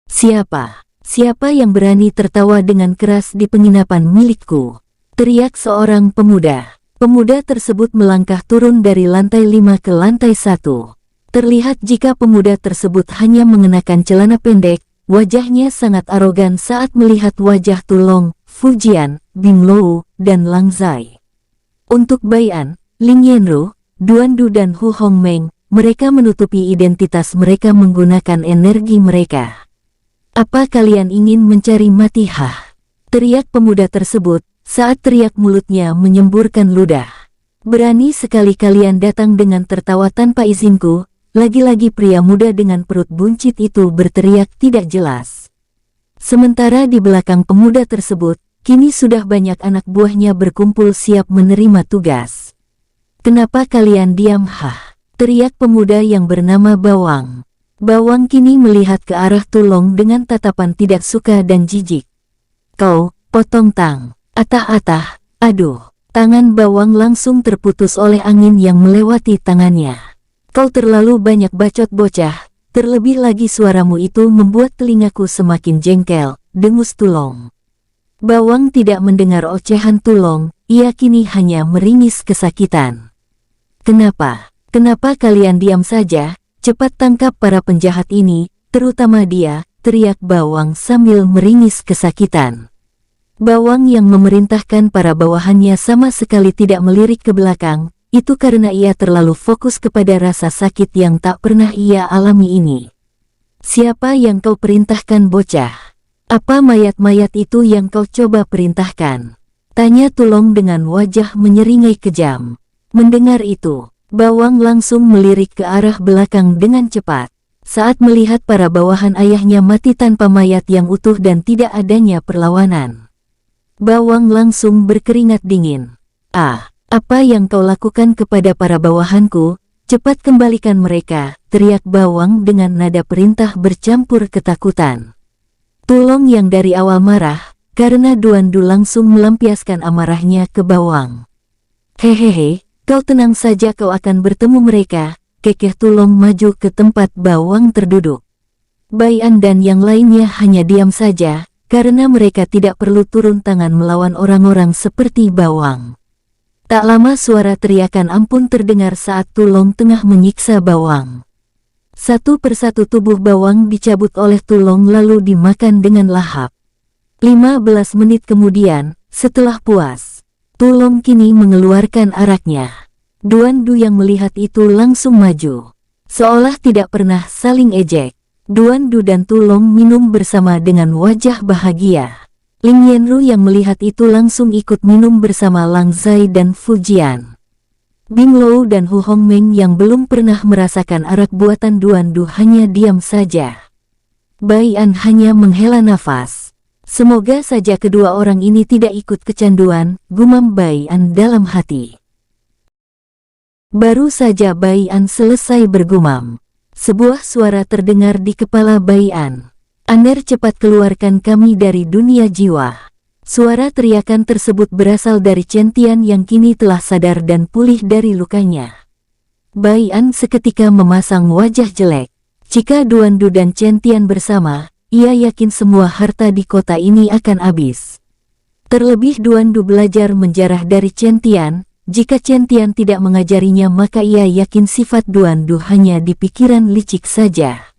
"Siapa? Siapa yang berani tertawa dengan keras di penginapan milikku?" teriak seorang pemuda. Pemuda tersebut melangkah turun dari lantai 5 ke lantai 1. Terlihat jika pemuda tersebut hanya mengenakan celana pendek, wajahnya sangat arogan saat melihat wajah Tulong, Fujian, Binglou, dan Lang Zai. Untuk Bai'an, Ling Yanru, Duandu dan Hu Hongmeng, mereka menutupi identitas mereka menggunakan energi mereka. "Apa kalian ingin mencari mati?" teriak pemuda tersebut, saat teriak mulutnya menyemburkan ludah. "Berani sekali kalian datang dengan tertawa tanpa izinku." Lagi-lagi pria muda dengan perut buncit itu berteriak tidak jelas. Sementara di belakang pemuda tersebut, kini sudah banyak anak buahnya berkumpul siap menerima tugas. "Kenapa kalian diam?" teriak pemuda yang bernama Bawang. Bawang kini melihat ke arah Tulong dengan tatapan tidak suka dan jijik. "Kau, potong tang, atah-atah." Aduh, tangan Bawang langsung terputus oleh angin yang melewati tangannya. "Kau terlalu banyak bacot bocah, terlebih lagi suaramu itu membuat telingaku semakin jengkel," dengus Tulong. Bawang tidak mendengar ocehan Tulong, ia kini hanya meringis kesakitan. "Kenapa? Kenapa kalian diam saja? Cepat tangkap para penjahat ini, terutama dia," teriak Bawang sambil meringis kesakitan. Bawang yang memerintahkan para bawahannya sama sekali tidak melirik ke belakang, itu karena ia terlalu fokus kepada rasa sakit yang tak pernah ia alami ini. "Siapa yang kau perintahkan bocah? Apa mayat-mayat itu yang kau coba perintahkan?" tanya Tulong dengan wajah menyeringai kejam. Mendengar itu, Bawang langsung melirik ke arah belakang dengan cepat. Saat melihat para bawahan ayahnya mati tanpa mayat yang utuh dan tidak adanya perlawanan, Bawang langsung berkeringat dingin. Apa yang kau lakukan kepada para bawahanku? Cepat kembalikan mereka," teriak Bawang dengan nada perintah bercampur ketakutan. Tulong yang dari awal marah, karena Duandu langsung melampiaskan amarahnya ke Bawang. "Hehehe, kau tenang saja, kau akan bertemu mereka," kekeh Tulong maju ke tempat Bawang terduduk. Bai'an dan yang lainnya hanya diam saja, karena mereka tidak perlu turun tangan melawan orang-orang seperti Bawang. Tak lama suara teriakan ampun terdengar saat Tulong tengah menyiksa Bawang. Satu persatu tubuh Bawang dicabut oleh Tulong lalu dimakan dengan lahap. 15 menit kemudian, setelah puas, Tulong kini mengeluarkan araknya. Duandu yang melihat itu langsung maju. Seolah tidak pernah saling ejek, Duandu dan Tulong minum bersama dengan wajah bahagia. Ling Yanru yang melihat itu langsung ikut minum bersama Lang Zai dan Fujian. Binglou dan Hu Hongmeng yang belum pernah merasakan arak buatan Duandu hanya diam saja. Bai'an hanya menghela nafas. Semoga saja kedua orang ini tidak ikut kecanduan, gumam Bai'an dalam hati. Baru saja Bai'an selesai bergumam, sebuah suara terdengar di kepala Bai'an. "Aner, cepat keluarkan kami dari dunia jiwa." Suara teriakan tersebut berasal dari Chen Tian yang kini telah sadar dan pulih dari lukanya. Bai'an seketika memasang wajah jelek. Jika Duandu dan Chen Tian bersama, ia yakin semua harta di kota ini akan habis. Terlebih Duandu belajar menjarah dari Chen Tian, jika Chen Tian tidak mengajarinya maka ia yakin sifat Duandu hanya di pikiran licik saja.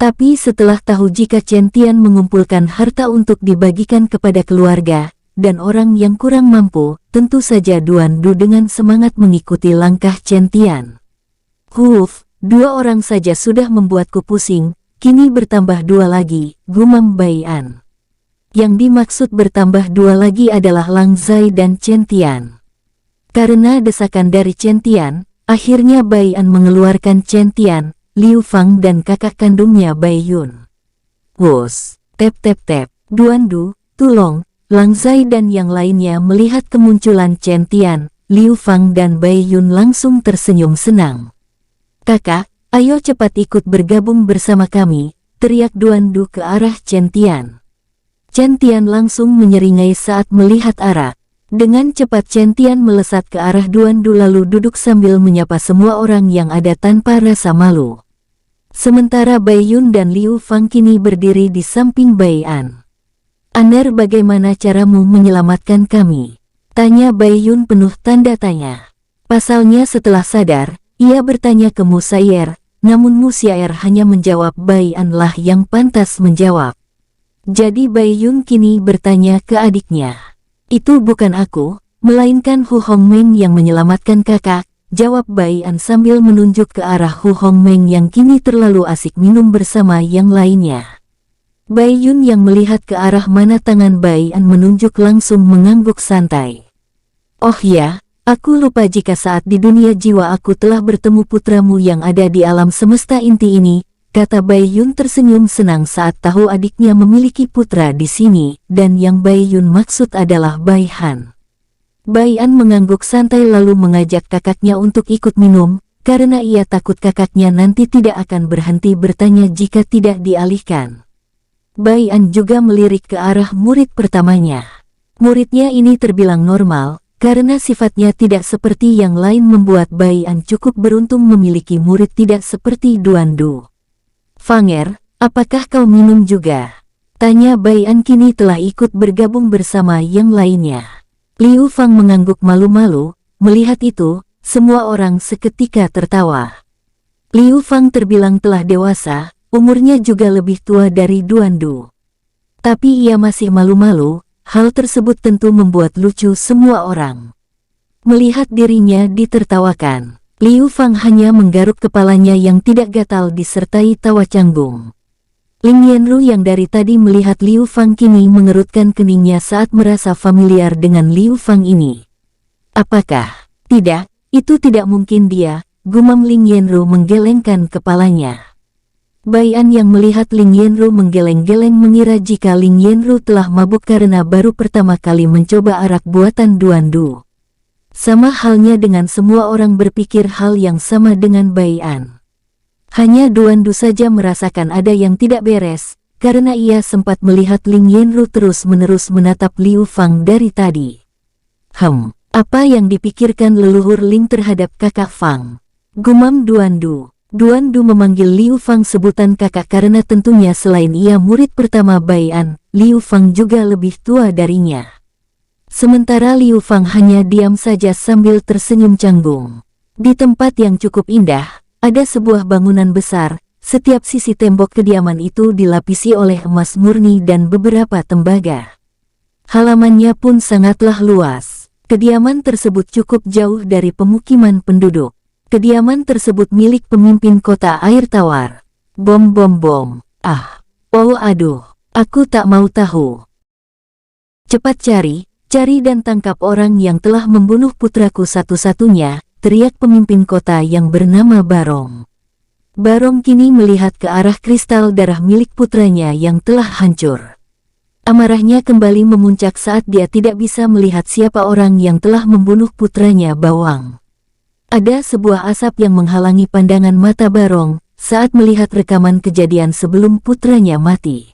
Tapi setelah tahu jika Chen Tian mengumpulkan harta untuk dibagikan kepada keluarga dan orang yang kurang mampu, tentu saja Duandu dengan semangat mengikuti langkah Chen Tian. Dua orang saja sudah membuatku pusing, kini bertambah dua lagi, gumam Bai'an. Yang dimaksud bertambah 2 lagi adalah Lang Zai dan Chen Tian. Karena desakan dari Chen Tian, akhirnya Bai An mengeluarkan Chen Tian, Liu Fang dan kakak kandungnya Bai Yun. Wos, tep tep tep, Duandu, Tulong, Lang Zai dan yang lainnya melihat kemunculan Chen Tian, Liu Fang dan Bai Yun langsung tersenyum senang. Kakak, ayo cepat ikut bergabung bersama kami, teriak Duandu ke arah Chen Tian. Chen Tian langsung menyeringai saat melihat arah. Dengan cepat Chen Tian melesat ke arah Duandu lalu duduk sambil menyapa semua orang yang ada tanpa rasa malu. Sementara Bai Yun dan Liu Fang kini berdiri di samping Bai An. "Aner, bagaimana caramu menyelamatkan kami?" tanya Bai Yun penuh tanda tanya. Pasalnya setelah sadar, ia bertanya ke Musyair, namun Musyair hanya menjawab Bai An lah yang pantas menjawab. Jadi Bai Yun kini bertanya ke adiknya. "Itu bukan aku, melainkan Hu Hongmeng yang menyelamatkan kakak," jawab Bai An sambil menunjuk ke arah Hu Hongmeng yang kini terlalu asik minum bersama yang lainnya. Bai Yun yang melihat ke arah mana tangan Bai An menunjuk langsung mengangguk santai. "Oh ya, aku lupa jika saat di dunia jiwa aku telah bertemu putramu yang ada di alam semesta inti ini," kata Bai Yun tersenyum senang saat tahu adiknya memiliki putra di sini, dan yang Bai Yun maksud adalah Bai Han. Bai An mengangguk santai lalu mengajak kakaknya untuk ikut minum, karena ia takut kakaknya nanti tidak akan berhenti bertanya jika tidak dialihkan. Bai An juga melirik ke arah murid pertamanya. Muridnya ini terbilang normal, karena sifatnya tidak seperti yang lain membuat Bai An cukup beruntung memiliki murid tidak seperti Duandu. "Fanger, apakah kau minum juga?" tanya Bai An kini telah ikut bergabung bersama yang lainnya. Liu Fang mengangguk malu-malu, melihat itu, semua orang seketika tertawa. Liu Fang terbilang telah dewasa, umurnya juga lebih tua dari Duandu. Tapi ia masih malu-malu, hal tersebut tentu membuat lucu semua orang. Melihat dirinya ditertawakan, Liu Fang hanya menggaruk kepalanya yang tidak gatal disertai tawa canggung. Ling Yanru yang dari tadi melihat Liu Fang kini mengerutkan keningnya saat merasa familiar dengan Liu Fang ini. "Apakah? Tidak, itu tidak mungkin dia," gumam Ling Yanru menggelengkan kepalanya. Bai An yang melihat Ling Yanru menggeleng-geleng mengira jika Ling Yanru telah mabuk karena baru pertama kali mencoba arak buatan Duandu. Sama halnya dengan semua orang berpikir hal yang sama dengan Bai An. Hanya Duandu saja merasakan ada yang tidak beres, karena ia sempat melihat Ling Yanru terus-menerus menatap Liu Fang dari tadi. Apa yang dipikirkan leluhur Ling terhadap kakak Fang? Gumam Duandu. Duandu memanggil Liu Fang sebutan kakak karena tentunya selain ia murid pertama Bai An, Liu Fang juga lebih tua darinya. Sementara Liu Fang hanya diam saja sambil tersenyum canggung. Di tempat yang cukup indah, ada sebuah bangunan besar, setiap sisi tembok kediaman itu dilapisi oleh emas murni dan beberapa tembaga. Halamannya pun sangatlah luas. Kediaman tersebut cukup jauh dari pemukiman penduduk. Kediaman tersebut milik pemimpin kota air tawar. Bom bom bom. Oh aduh, aku tak mau tahu. "Cepat cari dan tangkap orang yang telah membunuh putraku satu-satunya," teriak pemimpin kota yang bernama Barong. Barong kini melihat ke arah kristal darah milik putranya yang telah hancur. Amarahnya kembali memuncak saat dia tidak bisa melihat siapa orang yang telah membunuh putranya Bawang. Ada sebuah asap yang menghalangi pandangan mata Barong saat melihat rekaman kejadian sebelum putranya mati.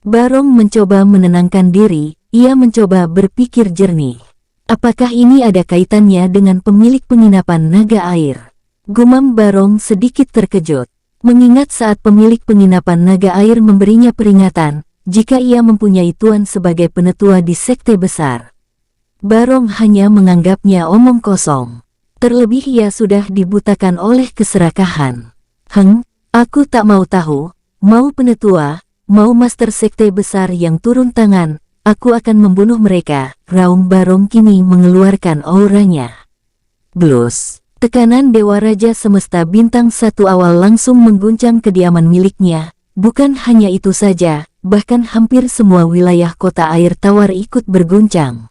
Barong mencoba menenangkan diri, ia mencoba berpikir jernih. Apakah ini ada kaitannya dengan pemilik penginapan naga air? Gumam Barong sedikit terkejut, mengingat saat pemilik penginapan naga air memberinya peringatan, jika ia mempunyai tuan sebagai penetua di sekte besar. Barong hanya menganggapnya omong kosong. Terlebih ia sudah dibutakan oleh keserakahan. Aku tak mau tahu, mau penetua, mau master sekte besar yang turun tangan, aku akan membunuh mereka, raung Barong kini mengeluarkan auranya. Blus, tekanan Dewa Raja Semesta Bintang 1 awal langsung mengguncang kediaman miliknya, bukan hanya itu saja, bahkan hampir semua wilayah kota air tawar ikut berguncang.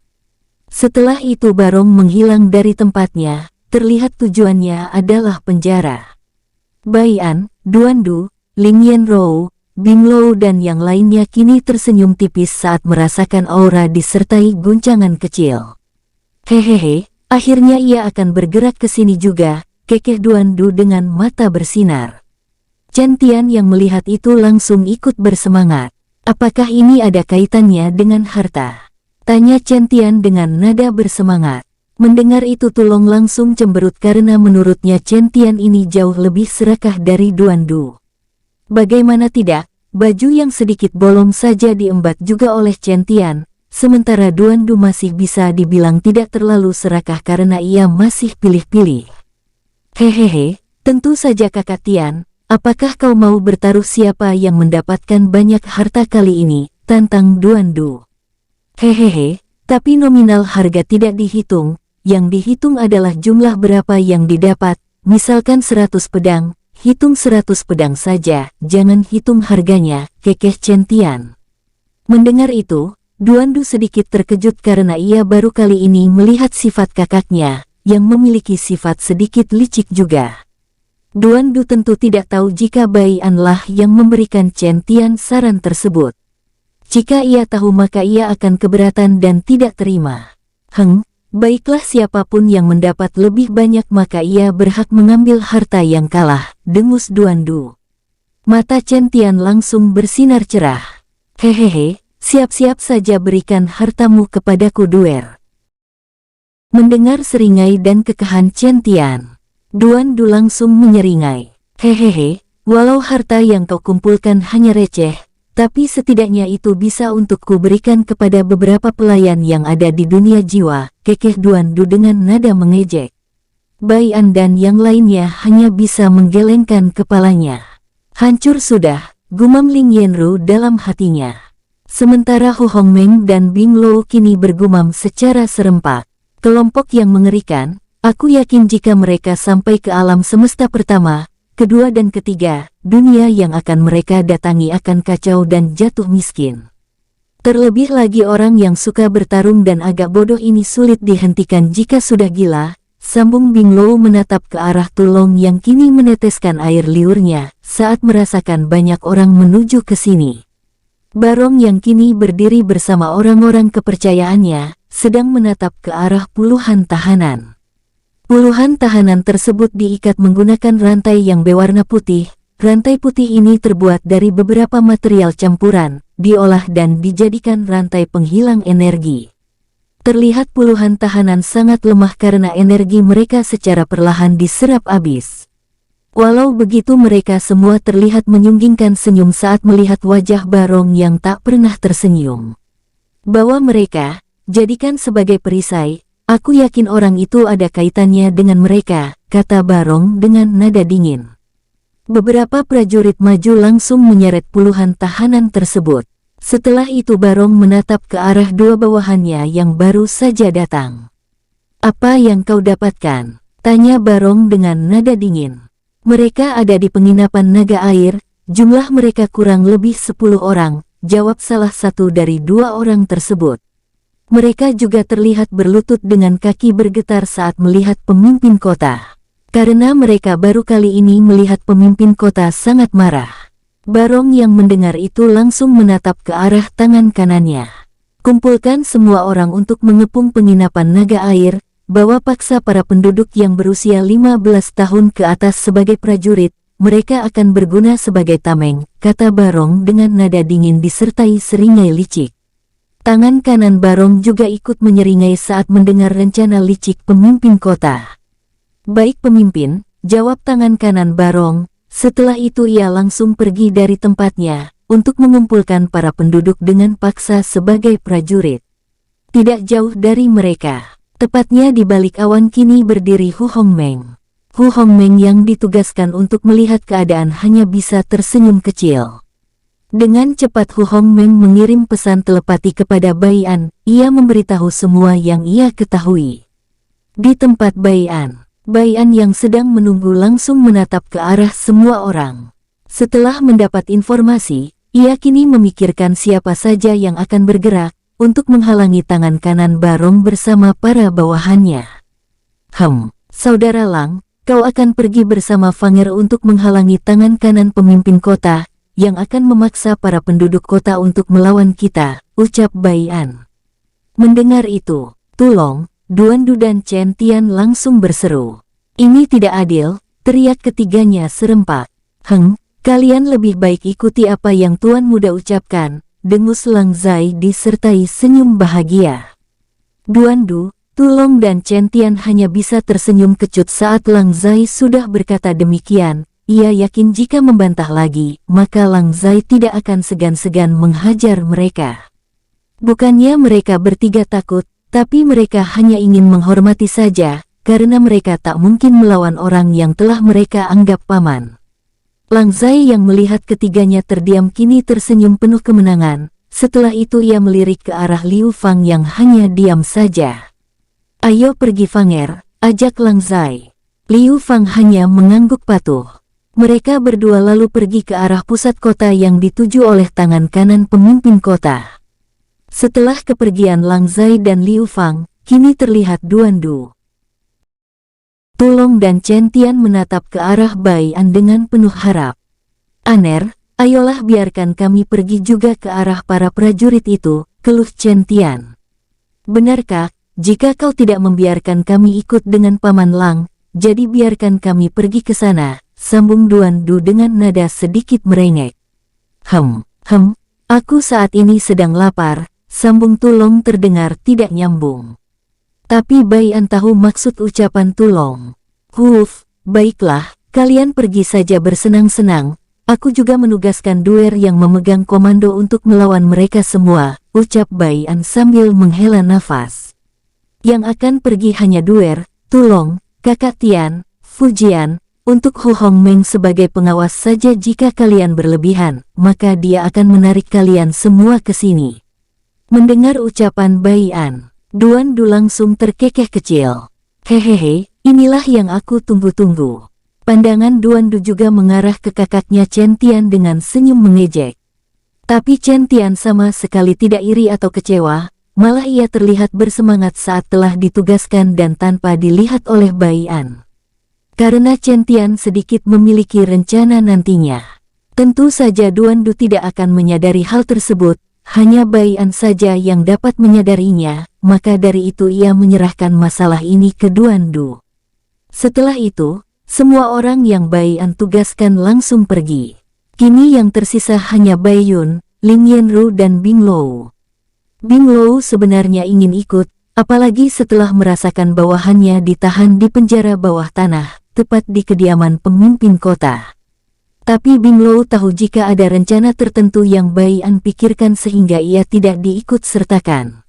Setelah itu Barong menghilang dari tempatnya, terlihat tujuannya adalah penjara. Bai An, Duandu, Ling Yanrou, Binglou dan yang lainnya kini tersenyum tipis saat merasakan aura disertai guncangan kecil. Hehehe, akhirnya ia akan bergerak ke sini juga, kekeh Duandu dengan mata bersinar. Chen Tian yang melihat itu langsung ikut bersemangat. Apakah ini ada kaitannya dengan harta? Tanya Chen Tian dengan nada bersemangat. Mendengar itu Tulong langsung cemberut karena menurutnya Chen Tian ini jauh lebih serakah dari Duandu. Bagaimana tidak, baju yang sedikit bolong saja diembat juga oleh Chen Tian, sementara Duandu masih bisa dibilang tidak terlalu serakah karena ia masih pilih-pilih. Hehehe, tentu saja Kakak Tian. Apakah kau mau bertaruh siapa yang mendapatkan banyak harta kali ini? Tantang Duandu. Hehehe, tapi nominal harga tidak dihitung, yang dihitung adalah jumlah berapa yang didapat, misalkan 100 pedang, hitung 100 pedang saja, jangan hitung harganya, kekeh Chen Tian. Mendengar itu, Duandu sedikit terkejut karena ia baru kali ini melihat sifat kakaknya, yang memiliki sifat sedikit licik juga. Duandu tentu tidak tahu jika Bai An lah yang memberikan Chen Tian saran tersebut. Jika ia tahu maka ia akan keberatan dan tidak terima. Baiklah siapapun yang mendapat lebih banyak maka ia berhak mengambil harta yang kalah, dengus Duandu. Mata Chen Tian langsung bersinar cerah. Hehehe, siap-siap saja berikan hartamu kepadaku Duer. Mendengar seringai dan kekahan Chen Tian, Duandu langsung menyeringai. Hehehe, walau harta yang kau kumpulkan hanya receh, tapi setidaknya itu bisa untuk ku berikan kepada beberapa pelayan yang ada di dunia jiwa, kekeh Duandu dengan nada mengejek. Bai An dan yang lainnya hanya bisa menggelengkan kepalanya. Hancur sudah, gumam Ling Yanrou dalam hatinya. Sementara Hu Hongmeng dan Binglou kini bergumam secara serempak. Kelompok yang mengerikan. Aku yakin jika mereka sampai ke alam semesta pertama, kedua dan ketiga, dunia yang akan mereka datangi akan kacau dan jatuh miskin. Terlebih lagi orang yang suka bertarung dan agak bodoh ini sulit dihentikan jika sudah gila, sambung Binglou menatap ke arah Tulong yang kini meneteskan air liurnya saat merasakan banyak orang menuju ke sini. Barong yang kini berdiri bersama orang-orang kepercayaannya, sedang menatap ke arah puluhan tahanan. Puluhan tahanan tersebut diikat menggunakan rantai yang berwarna putih. Rantai putih ini terbuat dari beberapa material campuran, diolah dan dijadikan rantai penghilang energi. Terlihat puluhan tahanan sangat lemah karena energi mereka secara perlahan diserap habis. Walau begitu mereka semua terlihat menyunggingkan senyum saat melihat wajah Barong yang tak pernah tersenyum. Bawa mereka, jadikan sebagai perisai. Aku yakin orang itu ada kaitannya dengan mereka, kata Barong dengan nada dingin. Beberapa prajurit maju langsung menyeret puluhan tahanan tersebut. Setelah itu Barong menatap ke arah dua bawahannya yang baru saja datang. Apa yang kau dapatkan? Tanya Barong dengan nada dingin. Mereka ada di penginapan naga air, jumlah mereka kurang lebih 10 orang, jawab salah satu dari dua orang tersebut. Mereka juga terlihat berlutut dengan kaki bergetar saat melihat pemimpin kota. Karena mereka baru kali ini melihat pemimpin kota sangat marah. Barong yang mendengar itu langsung menatap ke arah tangan kanannya. Kumpulkan semua orang untuk mengepung penginapan naga air, bawa paksa para penduduk yang berusia 15 tahun ke atas sebagai prajurit, mereka akan berguna sebagai tameng, kata Barong dengan nada dingin disertai seringai licik. Tangan kanan Barong juga ikut menyeringai saat mendengar rencana licik pemimpin kota. Baik pemimpin, jawab tangan kanan Barong. Setelah itu ia langsung pergi dari tempatnya, untuk mengumpulkan para penduduk dengan paksa sebagai prajurit. Tidak jauh dari mereka, tepatnya di balik awan kini berdiri Hu Hongmeng. Hu Hongmeng yang ditugaskan untuk melihat keadaan hanya bisa tersenyum kecil. Dengan cepat Hu Hongmeng mengirim pesan telepati kepada Bai An, ia memberitahu semua yang ia ketahui. Di tempat Bai An yang sedang menunggu langsung menatap ke arah semua orang. Setelah mendapat informasi, ia kini memikirkan siapa saja yang akan bergerak untuk menghalangi tangan kanan Barong bersama para bawahannya. Saudara Lang, kau akan pergi bersama Fanger untuk menghalangi tangan kanan pemimpin kota yang akan memaksa para penduduk kota untuk melawan kita, ucap Bai An. Mendengar itu, Tulong, Duandu dan Chen Tian langsung berseru. Ini tidak adil, teriak ketiganya serempak. Kalian lebih baik ikuti apa yang Tuan Muda ucapkan, dengus Lang Zai disertai senyum bahagia. Duandu, Tulong dan Chen Tian hanya bisa tersenyum kecut saat Lang Zai sudah berkata demikian. Ia yakin jika membantah lagi, maka Lang Zai tidak akan segan-segan menghajar mereka. Bukannya mereka bertiga takut, tapi mereka hanya ingin menghormati saja, karena mereka tak mungkin melawan orang yang telah mereka anggap paman. Lang Zai yang melihat ketiganya terdiam kini tersenyum penuh kemenangan. Setelah itu ia melirik ke arah Liu Fang yang hanya diam saja. Ayo pergi Fanger, ajak Lang Zai. Liu Fang hanya mengangguk patuh. Mereka berdua lalu pergi ke arah pusat kota yang dituju oleh tangan kanan pemimpin kota. Setelah kepergian Lang Zai dan Liu Fang, kini terlihat Duandu, Tulong dan Chen Tian menatap ke arah Bai An dengan penuh harap. Aner, ayolah biarkan kami pergi juga ke arah para prajurit itu, keluh Chen Tian. Benarkah, jika kau tidak membiarkan kami ikut dengan Paman Lang, jadi biarkan kami pergi ke sana, sambung Duandu dengan nada sedikit merengek. Aku saat ini sedang lapar, sambung Tulong terdengar tidak nyambung. Tapi Bai An tahu maksud ucapan Tulong. Baiklah, kalian pergi saja bersenang-senang, aku juga menugaskan Duer yang memegang komando untuk melawan mereka semua, ucap Bai An sambil menghela nafas. Yang akan pergi hanya Duer, Tulong, Kakak Tian, Fujian, untuk Hu Hongmeng sebagai pengawas saja. Jika kalian berlebihan, maka dia akan menarik kalian semua ke sini. Mendengar ucapan Bai An, Duandu langsung terkekeh kecil. Hehehe, inilah yang aku tunggu-tunggu. Pandangan Duandu juga mengarah ke kakaknya Chen Tian dengan senyum mengejek. Tapi Chen Tian sama sekali tidak iri atau kecewa, malah ia terlihat bersemangat saat telah ditugaskan dan tanpa dilihat oleh Bai An. Karena Chen Tian sedikit memiliki rencana nantinya. Tentu saja Duandu tidak akan menyadari hal tersebut, hanya Bai An saja yang dapat menyadarinya, maka dari itu ia menyerahkan masalah ini ke Duandu. Setelah itu, semua orang yang Bai An tugaskan langsung pergi. Kini yang tersisa hanya Bai Yun, Ling Yanru dan Bing Lou. Bing Lou sebenarnya ingin ikut, apalagi setelah merasakan bawahannya ditahan di penjara bawah tanah, tepat di kediaman pemimpin kota. Tapi Bing Lou tahu jika ada rencana tertentu yang Bai An pikirkan sehingga ia tidak diikut sertakan.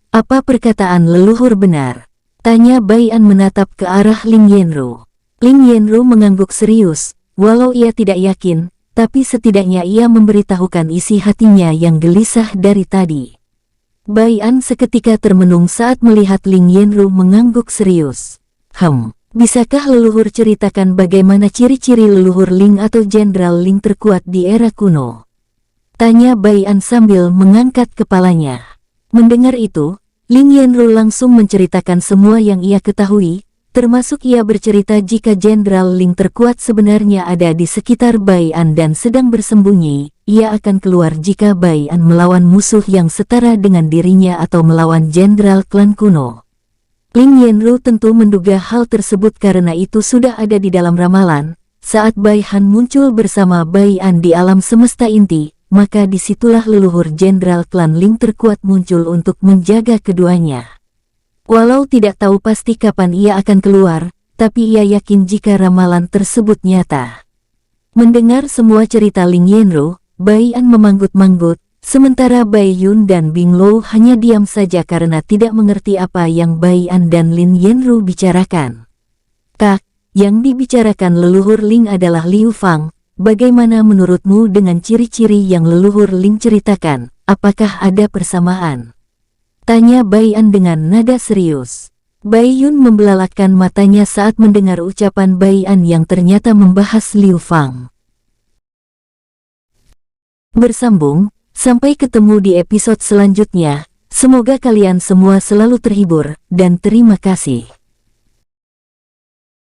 Apa perkataan leluhur benar? Tanya Bai An menatap ke arah Ling Yanru. Ling Yanru mengangguk serius, walau ia tidak yakin, tapi setidaknya ia memberitahukan isi hatinya yang gelisah dari tadi. Bai An seketika termenung saat melihat Ling Yanru mengangguk serius. Bisakah leluhur ceritakan bagaimana ciri-ciri leluhur Ling atau Jenderal Ling terkuat di era kuno? Tanya Bai An sambil mengangkat kepalanya. Mendengar itu, Ling Yanru langsung menceritakan semua yang ia ketahui, termasuk ia bercerita jika Jenderal Ling terkuat sebenarnya ada di sekitar Bai An dan sedang bersembunyi. Ia akan keluar jika Bai An melawan musuh yang setara dengan dirinya atau melawan Jenderal klan kuno. Ling Yanru tentu menduga hal tersebut karena itu sudah ada di dalam ramalan. Saat Bai Han muncul bersama Bai An di alam semesta inti, maka disitulah leluhur Jenderal klan Ling terkuat muncul untuk menjaga keduanya. Walau tidak tahu pasti kapan ia akan keluar, tapi ia yakin jika ramalan tersebut nyata. Mendengar semua cerita Ling Yanru, Bai An memanggut-manggut, sementara Bai Yun dan Bing Lou hanya diam saja karena tidak mengerti apa yang Bai An dan Ling Yanru bicarakan. Kak, yang dibicarakan leluhur Ling adalah Liu Fang. Bagaimana menurutmu dengan ciri-ciri yang leluhur Ling ceritakan? Apakah ada persamaan? Tanya Bai An dengan nada serius. Bai Yun membelalakkan matanya saat mendengar ucapan Bai An yang ternyata membahas Liu Fang. bersambung. Sampai ketemu di episode selanjutnya. Semoga kalian semua selalu terhibur, dan terima kasih.